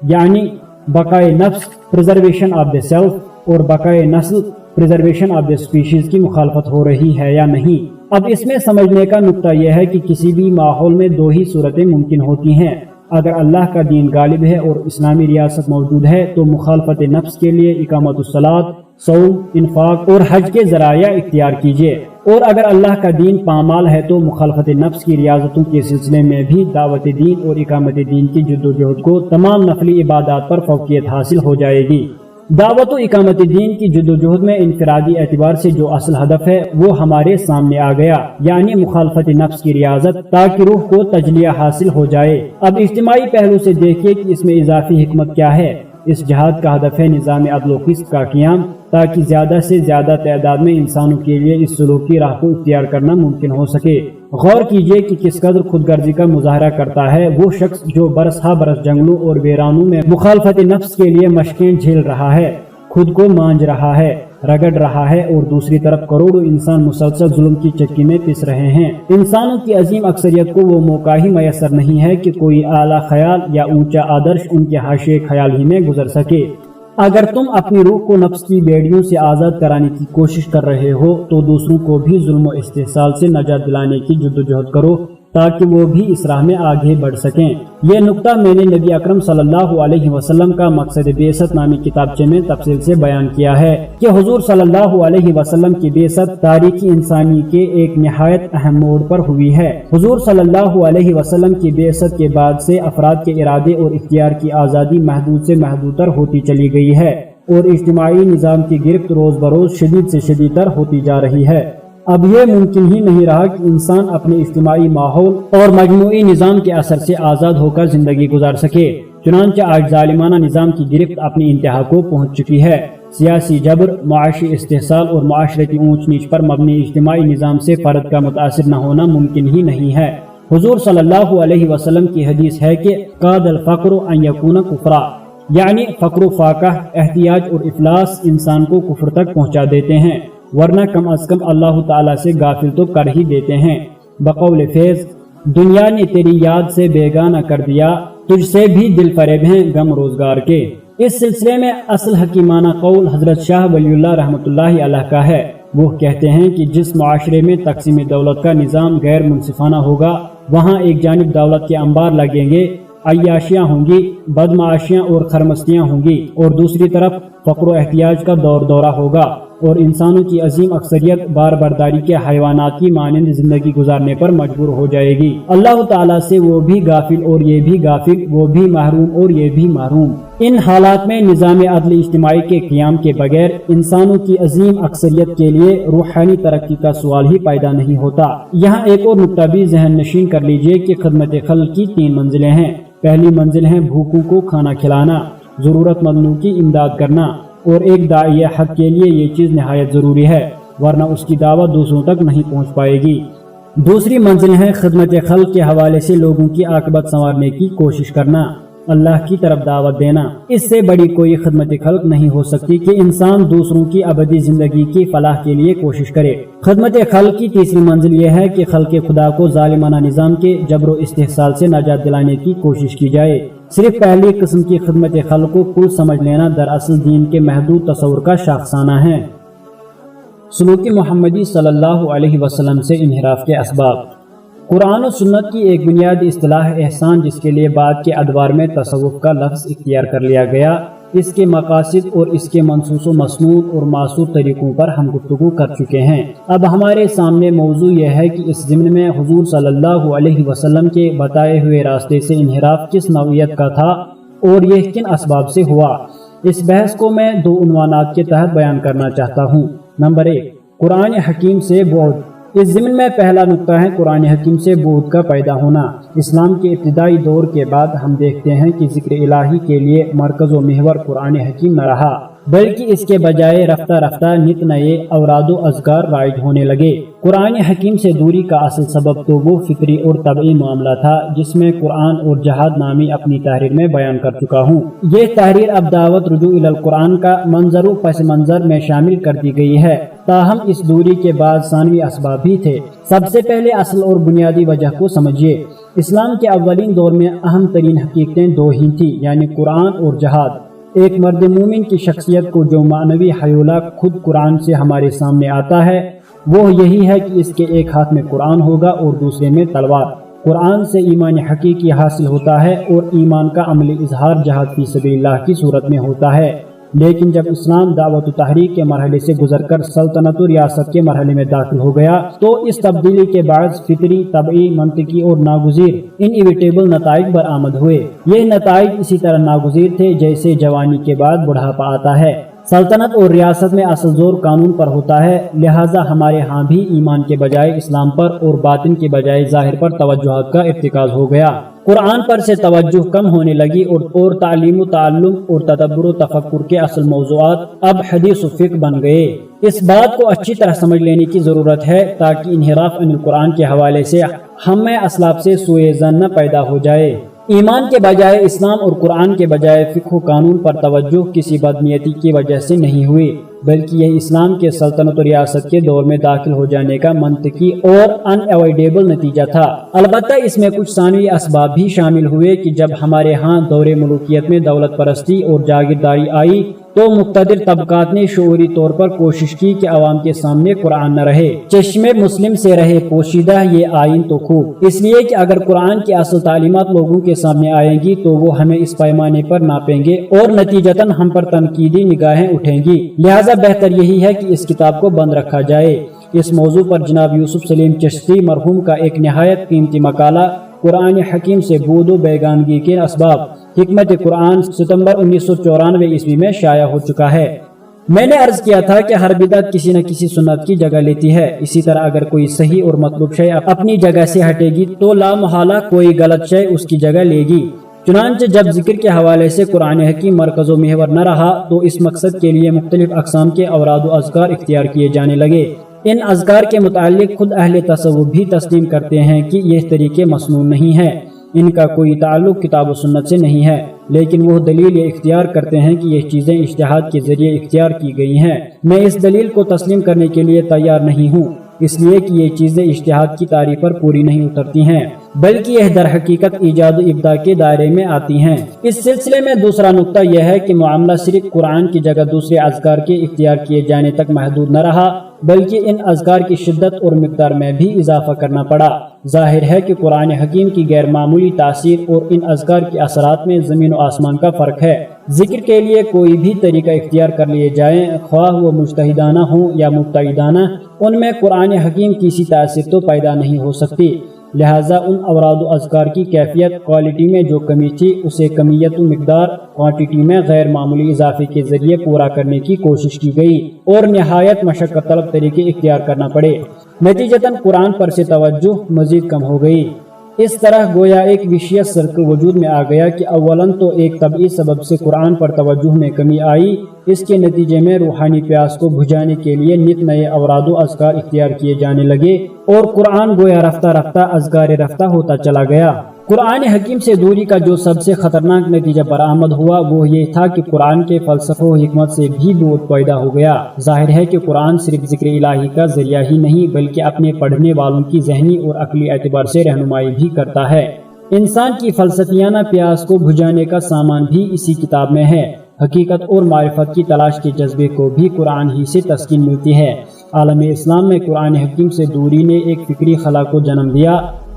Speaker 2: یعنی بقائے نفس پریزرویشن آف دا سیلف اور بقائے نسل پریزرویشن آف دا اسپیشیز کی مخالفت ہو رہی ہے یا نہیں؟ اب اس میں سمجھنے کا نقطہ یہ ہے کہ کسی بھی ماحول میں دو ہی صورتیں ممکن ہوتی ہیں۔ اگر اللہ کا دین غالب ہے اور اسلامی ریاست موجود ہے تو مخالفت نفس کے لیے اقامت الصلاۃ، صوم، انفاق اور حج کے ذرائع اختیار کیجیے، اور اگر اللہ کا دین پامال ہے تو مخالفت نفس کی ریاضتوں کے سلسلے میں بھی دعوت دین اور اقامت دین کی جد و جہد کو تمام نفلی عبادات پر فوقیت حاصل ہو جائے گی۔ دعوت و اقامت دین کی جد و جہد میں انفرادی اعتبار سے جو اصل ہدف ہے وہ ہمارے سامنے آ گیا، یعنی مخالفت نفس کی ریاضت، تاکہ روح کو تجلیہ حاصل ہو جائے۔ اب اجتماعی پہلو سے دیکھیے کہ اس میں اضافی حکمت کیا ہے۔ اس جہاد کا ہدف ہے نظام عدل و قسط کا قیام، تاکہ زیادہ سے زیادہ تعداد میں انسانوں کے لیے اس سلوک کی راہ کو اختیار کرنا ممکن ہو سکے۔ غور کیجئے کہ کس قدر خود غرضی کا مظاہرہ کرتا ہے وہ شخص جو برس ہا برس جنگلوں اور ویرانوں میں مخالفت نفس کے لیے مشقیں جھیل رہا ہے، خود کو مانج رہا ہے، رگڑ رہا ہے، اور دوسری طرف کروڑوں انسان مسلسل ظلم کی چکی میں پس رہے ہیں۔ انسانوں کی عظیم اکثریت کو وہ موقع ہی میسر نہیں ہے کہ کوئی اعلیٰ خیال یا اونچا آدرش ان کے حاشیے خیال ہی میں گزر سکے۔ اگر تم اپنی روح کو نفس کی بیڑیوں سے آزاد کرانے کی کوشش کر رہے ہو تو دوسروں کو بھی ظلم و استحصال سے نجات دلانے کی جد و جہد کرو، تاکہ وہ بھی اس راہ میں آگے بڑھ سکیں۔ یہ نقطہ میں نے نبی اکرم صلی اللہ علیہ وسلم کا مقصد بعثت نامی کتابچے میں تفصیل سے بیان کیا ہے کہ حضور صلی اللہ علیہ وسلم کی بعثت تاریخ انسانی کے ایک نہایت اہم موڑ پر ہوئی ہے۔ حضور صلی اللہ علیہ وسلم کی بعثت کے بعد سے افراد کے ارادے اور اختیار کی آزادی محدود سے محدود تر ہوتی چلی گئی ہے، اور اجتماعی نظام کی گرفت روز بروز شدید سے شدید تر ہوتی جا رہی ہے۔ اب یہ ممکن ہی نہیں رہا کہ انسان اپنے اجتماعی ماحول اور مجموعی نظام کے اثر سے آزاد ہو کر زندگی گزار سکے۔ چنانچہ آج ظالمانہ نظام کی گرفت اپنی انتہا کو پہنچ چکی ہے۔ سیاسی جبر، معاشی استحصال اور معاشرتی اونچ نیچ پر مبنی اجتماعی نظام سے فرد کا متاثر نہ ہونا ممکن ہی نہیں ہے۔ حضور صلی اللہ علیہ وسلم کی حدیث ہے کہ قاد الفقر ان یکون کفرا، یعنی فقر و فاقہ، احتیاج اور افلاس انسان کو کفر تک پہنچا دیتے ہیں، ورنہ کم از کم اللہ تعالیٰ سے غافل تو کر ہی دیتے ہیں۔ بقول فیض، دنیا نے تیری یاد سے بیگانہ کر دیا، تجھ سے بھی دل فریب ہیں غم روزگار کے۔ اس سلسلے میں اصل حکیمانہ قول حضرت شاہ ولی اللہ رحمۃ اللہ علیہ کا ہے۔ وہ کہتے ہیں کہ جس معاشرے میں تقسیم دولت کا نظام غیر منصفانہ ہوگا، وہاں ایک جانب دولت کے انبار لگیں گے، عیاشیاں ہوں گی، بدمعاشیاں اور خرمستیاں ہوں گی، اور دوسری طرف فقر و احتیاج کا دور دورہ ہوگا، اور انسانوں کی عظیم اکثریت بار برداری کے حیوانات کی مانند زندگی گزارنے پر مجبور ہو جائے گی۔ اللہ تعالیٰ سے وہ بھی غافل اور یہ بھی غافل، وہ بھی محروم اور یہ بھی محروم۔ ان حالات میں نظام عدل اجتماعی کے قیام کے بغیر انسانوں کی عظیم اکثریت کے لیے روحانی ترقی کا سوال ہی پیدا نہیں ہوتا۔ یہاں ایک اور نقطہ بھی ذہن نشین کر لیجئے کہ خدمت خلق کی 3 منزلیں ہیں۔ پہلی منزل ہے بھوکوں کو کھانا کھلانا، ضرورت مندوں کی امداد کرنا، اور ایک داعیہ حق کے لیے یہ چیز نہایت ضروری ہے، ورنہ اس کی دعوت دوسروں تک نہیں پہنچ پائے گی۔ دوسری منزل ہے خدمت خلق کے حوالے سے لوگوں کی عاقبت سنوارنے کی کوشش کرنا، اللہ کی طرف دعوت دینا۔ اس سے بڑی کوئی خدمت خلق نہیں ہو سکتی کہ انسان دوسروں کی ابدی زندگی کی فلاح کے لیے کوشش کرے۔ خدمت خلق کی تیسری منزل یہ ہے کہ خلق خدا کو ظالمانہ نظام کے جبر و استحصال سے نجات دلانے کی کوشش کی جائے۔ صرف پہلی قسم کی خدمت خلق کو کل سمجھ لینا دراصل دین کے محدود تصور کا شاخسانہ ہے۔ سلوک محمدی صلی اللہ علیہ وسلم سے انحراف کے اسباب۔ قرآن و سنت کی ایک بنیادی اصطلاح احسان، جس کے لیے بعد کے ادوار میں تصوف کا لفظ اختیار کر لیا گیا، اس کے مقاصد اور اس کے منصوص و مسنون اور معصور طریقوں پر ہم گفتگو کر چکے ہیں۔ اب ہمارے سامنے موضوع یہ ہے کہ اس ضمن میں حضور صلی اللہ علیہ وسلم کے بتائے ہوئے راستے سے انحراف کس نوعیت کا تھا اور یہ کن اسباب سے ہوا۔ اس بحث کو میں دو عنوانات کے تحت بیان کرنا چاہتا ہوں۔ نمبر 1، قرآن حکیم سے بعد۔ اس ضمن میں پہلا نقطہ ہے قرآن حکیم سے بعد کا پیدا ہونا۔ اسلام کے ابتدائی دور کے بعد ہم دیکھتے ہیں کہ ذکر الہی کے لیے مرکز و محور قرآن حکیم نہ رہا، بلکہ اس کے بجائے رفتہ رفتہ نت نئے اوراد و اذکار رائج ہونے لگے۔ قرآن حکیم سے دوری کا اصل سبب تو وہ فطری اور طبعی معاملہ تھا جس میں قرآن اور جہاد نامی اپنی تحریر میں بیان کر چکا ہوں۔ یہ تحریر اب دعوت رجوع الی القرآن کا منظر و پس منظر میں شامل کر دی گئی ہے، تاہم اس دوری کے بعد ثانوی اسباب بھی تھے۔ سب سے پہلے اصل اور بنیادی وجہ کو سمجھیے۔ اسلام کے اولین دور میں اہم ترین حقیقتیں دو ہی تھیں، یعنی قرآن اور جہاد۔ ایک مرد مومن کی شخصیت کو جو معنوی حیولہ خود قرآن سے ہمارے سامنے آتا ہے وہ یہی ہے کہ اس کے ایک ہاتھ میں قرآن ہوگا اور دوسرے میں تلوار۔ قرآن سے ایمان حقیقی حاصل ہوتا ہے اور ایمان کا عملی اظہار جہاد فی سبیل اللہ کی صورت میں ہوتا ہے۔ لیکن جب اسلام دعوت و تحریک کے مرحلے سے گزر کر سلطنت و ریاست کے مرحلے میں داخل ہو گیا تو اس تبدیلی کے باعث فطری، طبعی، منطقی اور ناگزیر انیویٹیبل نتائج برآمد ہوئے۔ یہ نتائج اسی طرح ناگزیر تھے جیسے جوانی کے بعد بڑھاپا آتا ہے۔ سلطنت اور ریاست میں اصل زور قانون پر ہوتا ہے، لہٰذا ہمارے ہاں بھی ایمان کے بجائے اسلام پر اور باطن کے بجائے ظاہر پر توجہات کا ارتکاز ہو گیا۔ قرآن پر سے توجہ کم ہونے لگی اور تعلیم و تعلم اور تدبر و تفکر کے اصل موضوعات اب حدیث و فقہ بن گئے۔ اس بات کو اچھی طرح سمجھ لینے کی ضرورت ہے تاکہ انحراف عن القرآن کے حوالے سے ہم میں اسلاف سے سوء ظن نہ پیدا ہو جائے۔ ایمان کے بجائے اسلام اور قرآن کے بجائے فقہ و قانون پر توجہ کسی بدنیتی کی وجہ سے نہیں ہوئی، بلکہ یہ اسلام کے سلطنت و ریاست کے دور میں داخل ہو جانے کا منطقی اور ان ایوائڈیبل نتیجہ تھا۔ البتہ اس میں کچھ ثانوی اسباب بھی شامل ہوئے کہ جب ہمارے ہاں دور ملوکیت میں دولت پرستی اور جاگیرداری آئی تو مقتدر طبقات نے شعوری طور پر کوشش کی کہ عوام کے سامنے قرآن نہ رہے، چشم مسلم سے رہے پوشیدہ یہ آئین تو خوب، اس لیے کہ اگر قرآن کی اصل تعلیمات لوگوں کے سامنے آئیں گی تو وہ ہمیں اس پیمانے پر ناپیں گے اور نتیجتاً ہم پر تنقیدی نگاہیں اٹھیں گی، لہٰذا بہتر یہی ہے کہ اس کتاب کو بند رکھا جائے۔ اس موضوع پر جناب یوسف سلیم چشتی مرحوم کا ایک نہایت قیمتی مقالہ قرآن حکیم سے بود و بیگانگی کے اسباب، حکمت قرآن، ستمبر 1994 عیسوی میں شائع ہو چکا ہے۔ میں نے عرض کیا تھا کہ ہر بدعت کسی نہ کسی سنت کی جگہ لیتی ہے، اسی طرح اگر کوئی صحیح اور مطلوب شے اپنی جگہ سے ہٹے گی تو لا محالہ کوئی غلط شے اس کی جگہ لے گی۔ چنانچہ جب ذکر کے حوالے سے قرآن حکیم مرکز و محور نہ رہا تو اس مقصد کے لیے مختلف اقسام کے اوراد و اذکار اختیار کیے جانے لگے۔ ان اذکار کے متعلق خود اہل تصوف بھی تسلیم کرتے ہیں کہ یہ طریقے مسنون نہیں ہیں، ان کا کوئی تعلق کتاب و سنت سے نہیں ہے، لیکن وہ دلیل یہ اختیار کرتے ہیں کہ یہ چیزیں اجتہاد کے ذریعے اختیار کی گئی ہیں۔ میں اس دلیل کو تسلیم کرنے کے لیے تیار نہیں ہوں، اس لیے کہ یہ چیزیں اجتہاد کی تعریف پر پوری نہیں اترتی ہیں، بلکہ یہ در حقیقت ایجاد و ابداع کے دائرے میں آتی ہیں۔ اس سلسلے میں دوسرا نقطہ یہ ہے کہ معاملہ صرف قرآن کی جگہ دوسرے اذکار کے اختیار کیے جانے تک محدود نہ رہا، بلکہ ان اذکار کی شدت اور مقدار میں بھی اضافہ کرنا پڑا۔ ظاہر ہے کہ قرآن حکیم کی غیر معمولی تاثیر اور ان اذکار کے اثرات میں زمین و آسمان کا فرق ہے۔ ذکر کے لیے کوئی بھی طریقہ اختیار کر لیے جائیں، خواہ وہ مجتہدانہ ہوں یا مبتدئانہ، ان میں قرآن حکیم کی سی تاثیر تو پیدا نہیں ہو سکتی، لہٰذا ان اوراد و اذکار کی کیفیت کوالٹی میں جو کمی تھی اسے کمیت و مقدار کوانٹٹی میں غیر معمولی اضافے کے ذریعے پورا کرنے کی کوشش کی گئی اور نہایت مشقت طلب طریقے اختیار کرنا پڑے، نتیجتاً قرآن پر سے توجہ مزید کم ہو گئی۔ اس طرح گویا ایک وشیس سرکل وجود میں آ گیا کہ اولاً تو ایک طبعی سبب سے قرآن پر توجہ میں کمی آئی، اس کے نتیجے میں روحانی پیاس کو بجھانے کے لیے نت نئے اوراد و اذکار اختیار کیے جانے لگے اور قرآن گویا رفتہ رفتہ اذکار رفتہ ہوتا چلا گیا۔ قرآن حکیم سے دوری کا جو سب سے خطرناک نتیجہ برآمد ہوا وہ یہ تھا کہ قرآن کے فلسفہ و حکمت سے بھی بعد پیدا ہو گیا۔ ظاہر ہے کہ قرآن صرف ذکر الہی کا ذریعہ ہی نہیں بلکہ اپنے پڑھنے والوں کی ذہنی اور عقلی اعتبار سے رہنمائی بھی کرتا ہے۔ انسان کی فلسفیانہ پیاس کو بجھانے کا سامان بھی اسی کتاب میں ہے۔ حقیقت اور معرفت کی تلاش کے جذبے کو بھی قرآن ہی سے تسکین ملتی ہے۔ عالم اسلام میں قرآن حکیم سے دوری نے ایک فکری خلا کو جنم دیا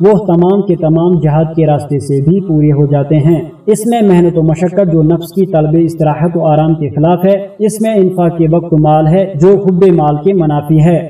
Speaker 2: وہ تمام کے تمام جہاد کے راستے سے بھی پورے ہو جاتے ہیں۔ اس میں محنت و مشقت جو نفس کی طلب استراحت و آرام کے خلاف ہے، اس میں انفاق کے وقت و مال ہے جو حب مال کے منافی ہے۔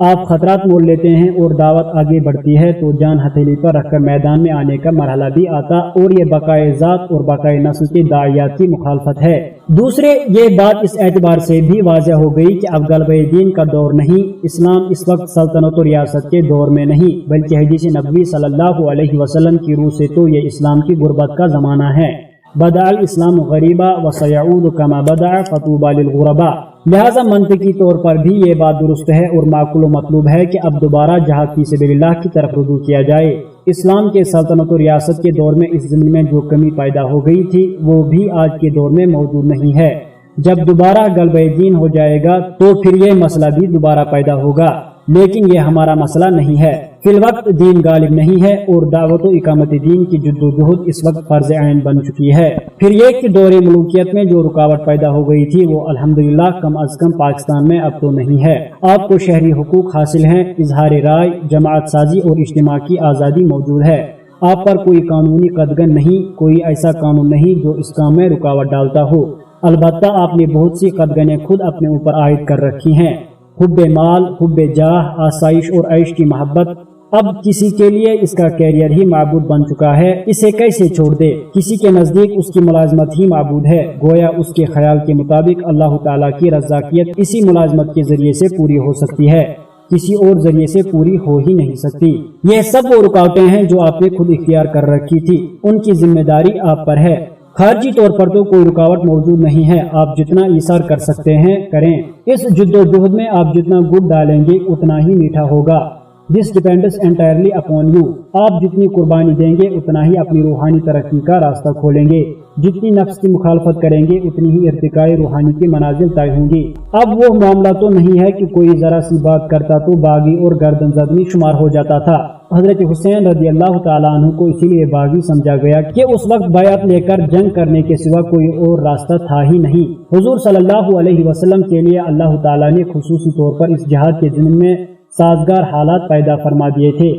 Speaker 2: آپ خطرات مول لیتے ہیں اور دعوت آگے بڑھتی ہے تو جان ہتھیلی پر رکھ کر میدان میں آنے کا مرحلہ بھی آتا، اور یہ بقائے ذات اور بقائے نسل کے داعیات کی مخالفت ہے۔ دوسرے، یہ بات اس اعتبار سے بھی واضح ہو گئی کہ اب غلبہ دین کا دور نہیں، اسلام اس وقت سلطنت و ریاست کے دور میں نہیں، بلکہ حدیث نبوی صلی اللہ علیہ وسلم کی روح سے تو یہ اسلام کی غربت کا زمانہ ہے۔ بدأ الاسلام غریبا وسیعود کما بدأ فطوبى للغرباء۔ لہذا منطقی طور پر بھی یہ بات درست ہے اور معقول و مطلوب ہے کہ اب دوبارہ جہاد فی سبیل اللہ کی طرف رجوع کیا جائے۔ اسلام کے سلطنت و ریاست کے دور میں اس زمین میں جو کمی پیدا ہو گئی تھی وہ بھی آج کے دور میں موجود نہیں ہے۔ جب دوبارہ غلبہ دین ہو جائے گا تو پھر یہ مسئلہ بھی دوبارہ پیدا ہوگا، لیکن یہ ہمارا مسئلہ نہیں ہے۔ فی الوقت دین غالب نہیں ہے اور دعوت و اقامت دین کی جد و جہد اس وقت فرض عین بن چکی ہے۔ پھر یہ کہ دور ملوکیت میں جو رکاوٹ پیدا ہو گئی تھی وہ الحمدللہ کم از کم پاکستان میں اب تو نہیں ہے۔ آپ کو شہری حقوق حاصل ہیں، اظہار رائے، جماعت سازی اور اجتماع کی آزادی موجود ہے۔ آپ پر کوئی قانونی قدغن نہیں، کوئی ایسا قانون نہیں جو اس کام میں رکاوٹ ڈالتا ہو۔ البتہ آپ نے بہت سی قدغنیں خود اپنے اوپر عائد کر رکھی ہیں، حب مال، حب جاہ، آسائش اور عیش کی محبت۔ اب کسی کے لیے اس کا کیریئر ہی معبود بن چکا ہے، اسے کیسے چھوڑ دے؟ کسی کے نزدیک اس کی ملازمت ہی معبود ہے، گویا اس کے خیال کے مطابق اللہ تعالیٰ کی رزاقیت اسی ملازمت کے ذریعے سے پوری ہو سکتی ہے، کسی اور ذریعے سے پوری ہو ہی نہیں سکتی۔ یہ سب وہ رکاوٹیں ہیں جو آپ نے خود اختیار کر رکھی تھی، ان کی ذمہ داری آپ پر ہے۔ خارجی طور پر تو کوئی رکاوٹ موجود نہیں ہے، آپ جتنا ایثار کر سکتے ہیں کریں۔ اس جد و جہد میں آپ جتنا گڑ ڈالیں گے اتنا ہی میٹھا ہوگا۔ This depends entirely upon you۔ آپ جتنی قربانی دیں گے اتنا ہی اپنی روحانی ترقی کا راستہ کھولیں گے، جتنی نفس کی مخالفت کریں گے اتنی ہی ارتقاء روحانی کی منازل طے ہوں گی۔ اب وہ معاملہ تو نہیں ہے کہ کوئی ذرا سی بات کرتا تو باغی اور گردن زدمی شمار ہو جاتا تھا۔ حضرت حسین رضی اللہ تعالیٰ عنہ کو اسی لیے باغی سمجھا گیا کہ اس وقت بیعت لے کر جنگ کرنے کے سوا کوئی اور راستہ تھا ہی نہیں۔ حضور صلی اللہ علیہ وسلم کے لیے اللہ تعالیٰ نے خصوصی طور پر اس جہاد کے ضمن میں سازگار حالات پیدا فرما دیے تھے،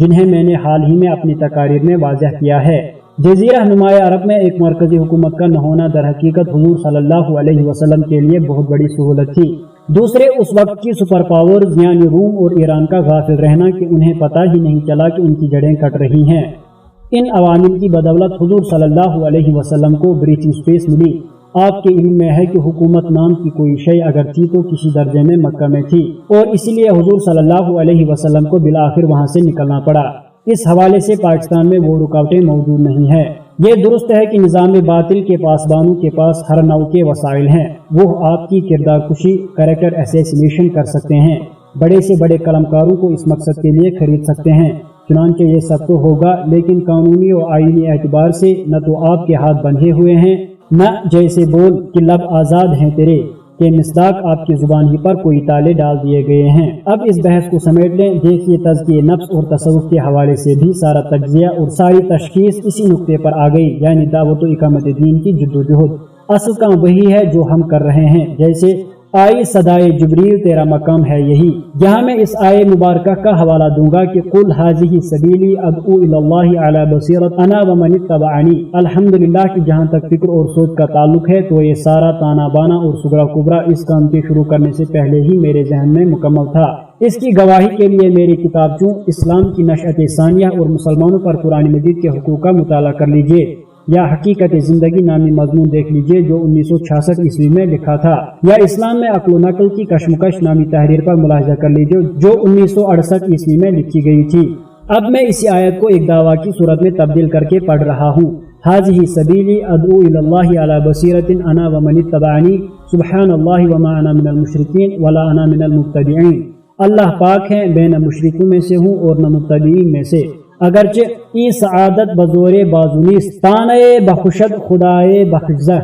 Speaker 2: جنہیں میں نے حال ہی میں اپنی تقاریر میں واضح کیا ہے۔ جزیرہ نمایاں عرب میں ایک مرکزی حکومت کا نہ ہونا در حقیقت حضور صلی اللہ علیہ وسلم کے لیے بہت بڑی سہولت تھی۔ دوسرے، اس وقت کی سپر پاورز یعنی روم اور ایران کا غافل رہنا کہ انہیں پتہ ہی نہیں چلا کہ ان کی جڑیں کٹ رہی ہیں۔ ان عوامل کی بدولت حضور صلی اللہ علیہ وسلم کو بریتھنگ سپیس ملی۔ آپ کے علم میں ہے کہ حکومت نام کی کوئی شے اگر تھی تو کسی درجے میں مکہ میں تھی، اور اسی لیے حضور صلی اللہ علیہ وسلم کو بالآخر وہاں سے نکلنا پڑا۔ اس حوالے سے پاکستان میں وہ رکاوٹیں موجود نہیں ہیں۔ یہ درست ہے کہ نظام باطل کے پاسبانوں کے پاس ہر نوع کے وسائل ہیں، وہ آپ کی کردار کشی، کریکٹر اسیسینیشن کر سکتے ہیں، بڑے سے بڑے قلمکاروں کو اس مقصد کے لیے خرید سکتے ہیں۔ چنانچہ یہ سب تو ہوگا، لیکن قانونی اور آئینی اعتبار سے نہ تو آپ کے ہاتھ بندھے ہوئے ہیں، نہ جیسے بول کہ لب آزاد ہیں تیرے کہ مصداق آپ کی زبان ہی پر کوئی تالے ڈال دیے گئے ہیں۔ اب اس بحث کو سمیٹ لیں، دیکھیے تزکیہ نفس اور تصوف کے حوالے سے بھی سارا تجزیہ اور ساری تشخیص اسی نقطے پر آ گئی، یعنی دعوت و اقامت دین کی جد و جہد۔ اصل کام وہی ہے جو ہم کر رہے ہیں، جیسے آئی صدائے جبریل تیرا مقام ہے یہی۔ یہاں میں اس آئے مبارکہ کا حوالہ دوں گا کہ قل ھذہ سبیلی ادعو الی اللہ علی بصیرۃ انا ومن اتبعنی۔ الحمدللہ کہ جہاں تک فکر اور سوچ کا تعلق ہے تو یہ سارا تانا بانا اور سغرا کبرا اس کام کے شروع کرنے سے پہلے ہی میرے ذہن میں مکمل تھا۔ اس کی گواہی کے لیے میری کتاب چوں اسلام کی نشأت ثانیہ اور مسلمانوں پر قرآن مجید کے حقوق کا مطالعہ کر لیجئے، یا حقیقت زندگی نامی مضمون دیکھ لیجئے جو 1966 عیسوی میں لکھا تھا، یا اسلام میں عقل و نقل کی کشمکش نامی تحریر پر ملاحظہ کر لیجئے جو 1968 عیسوی میں لکھی گئی تھی۔ اب میں اسی آیت کو ایک دعویٰ کی صورت میں تبدیل کر کے پڑھ رہا ہوں۔ ھذہ سبیلی ادعو الی اللہ علی بصیرۃ انا ومن اتبعنی سبحان اللہ وما انا من المشرکین ولا انا من المبتدعین۔ اللہ پاک ہے، میں نہ مشرکوں میں سے ہوں اور نہ مبتدعین میں سے، اگرچہ ای سعادت بزور بازونیست تانے بخشد خدائے بخشزہ۔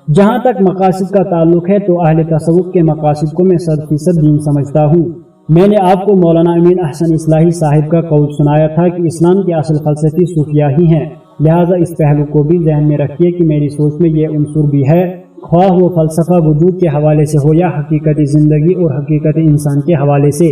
Speaker 2: جہاں تک مقاصد کا تعلق ہے تو اہل تصوف کے مقاصد کو میں 100% دین سمجھتا ہوں۔ میں نے آپ کو مولانا امین احسن اصلاحی صاحب کا قول سنایا تھا کہ اسلام کے اصل فلسفی صوفیہ ہی ہیں، لہٰذا اس پہلو کو بھی ذہن میں رکھیے کہ میری سوچ میں یہ عنصر بھی ہے، خواہ وہ فلسفہ وجود کے حوالے سے ہو یا حقیقت زندگی اور حقیقت انسان کے حوالے سے۔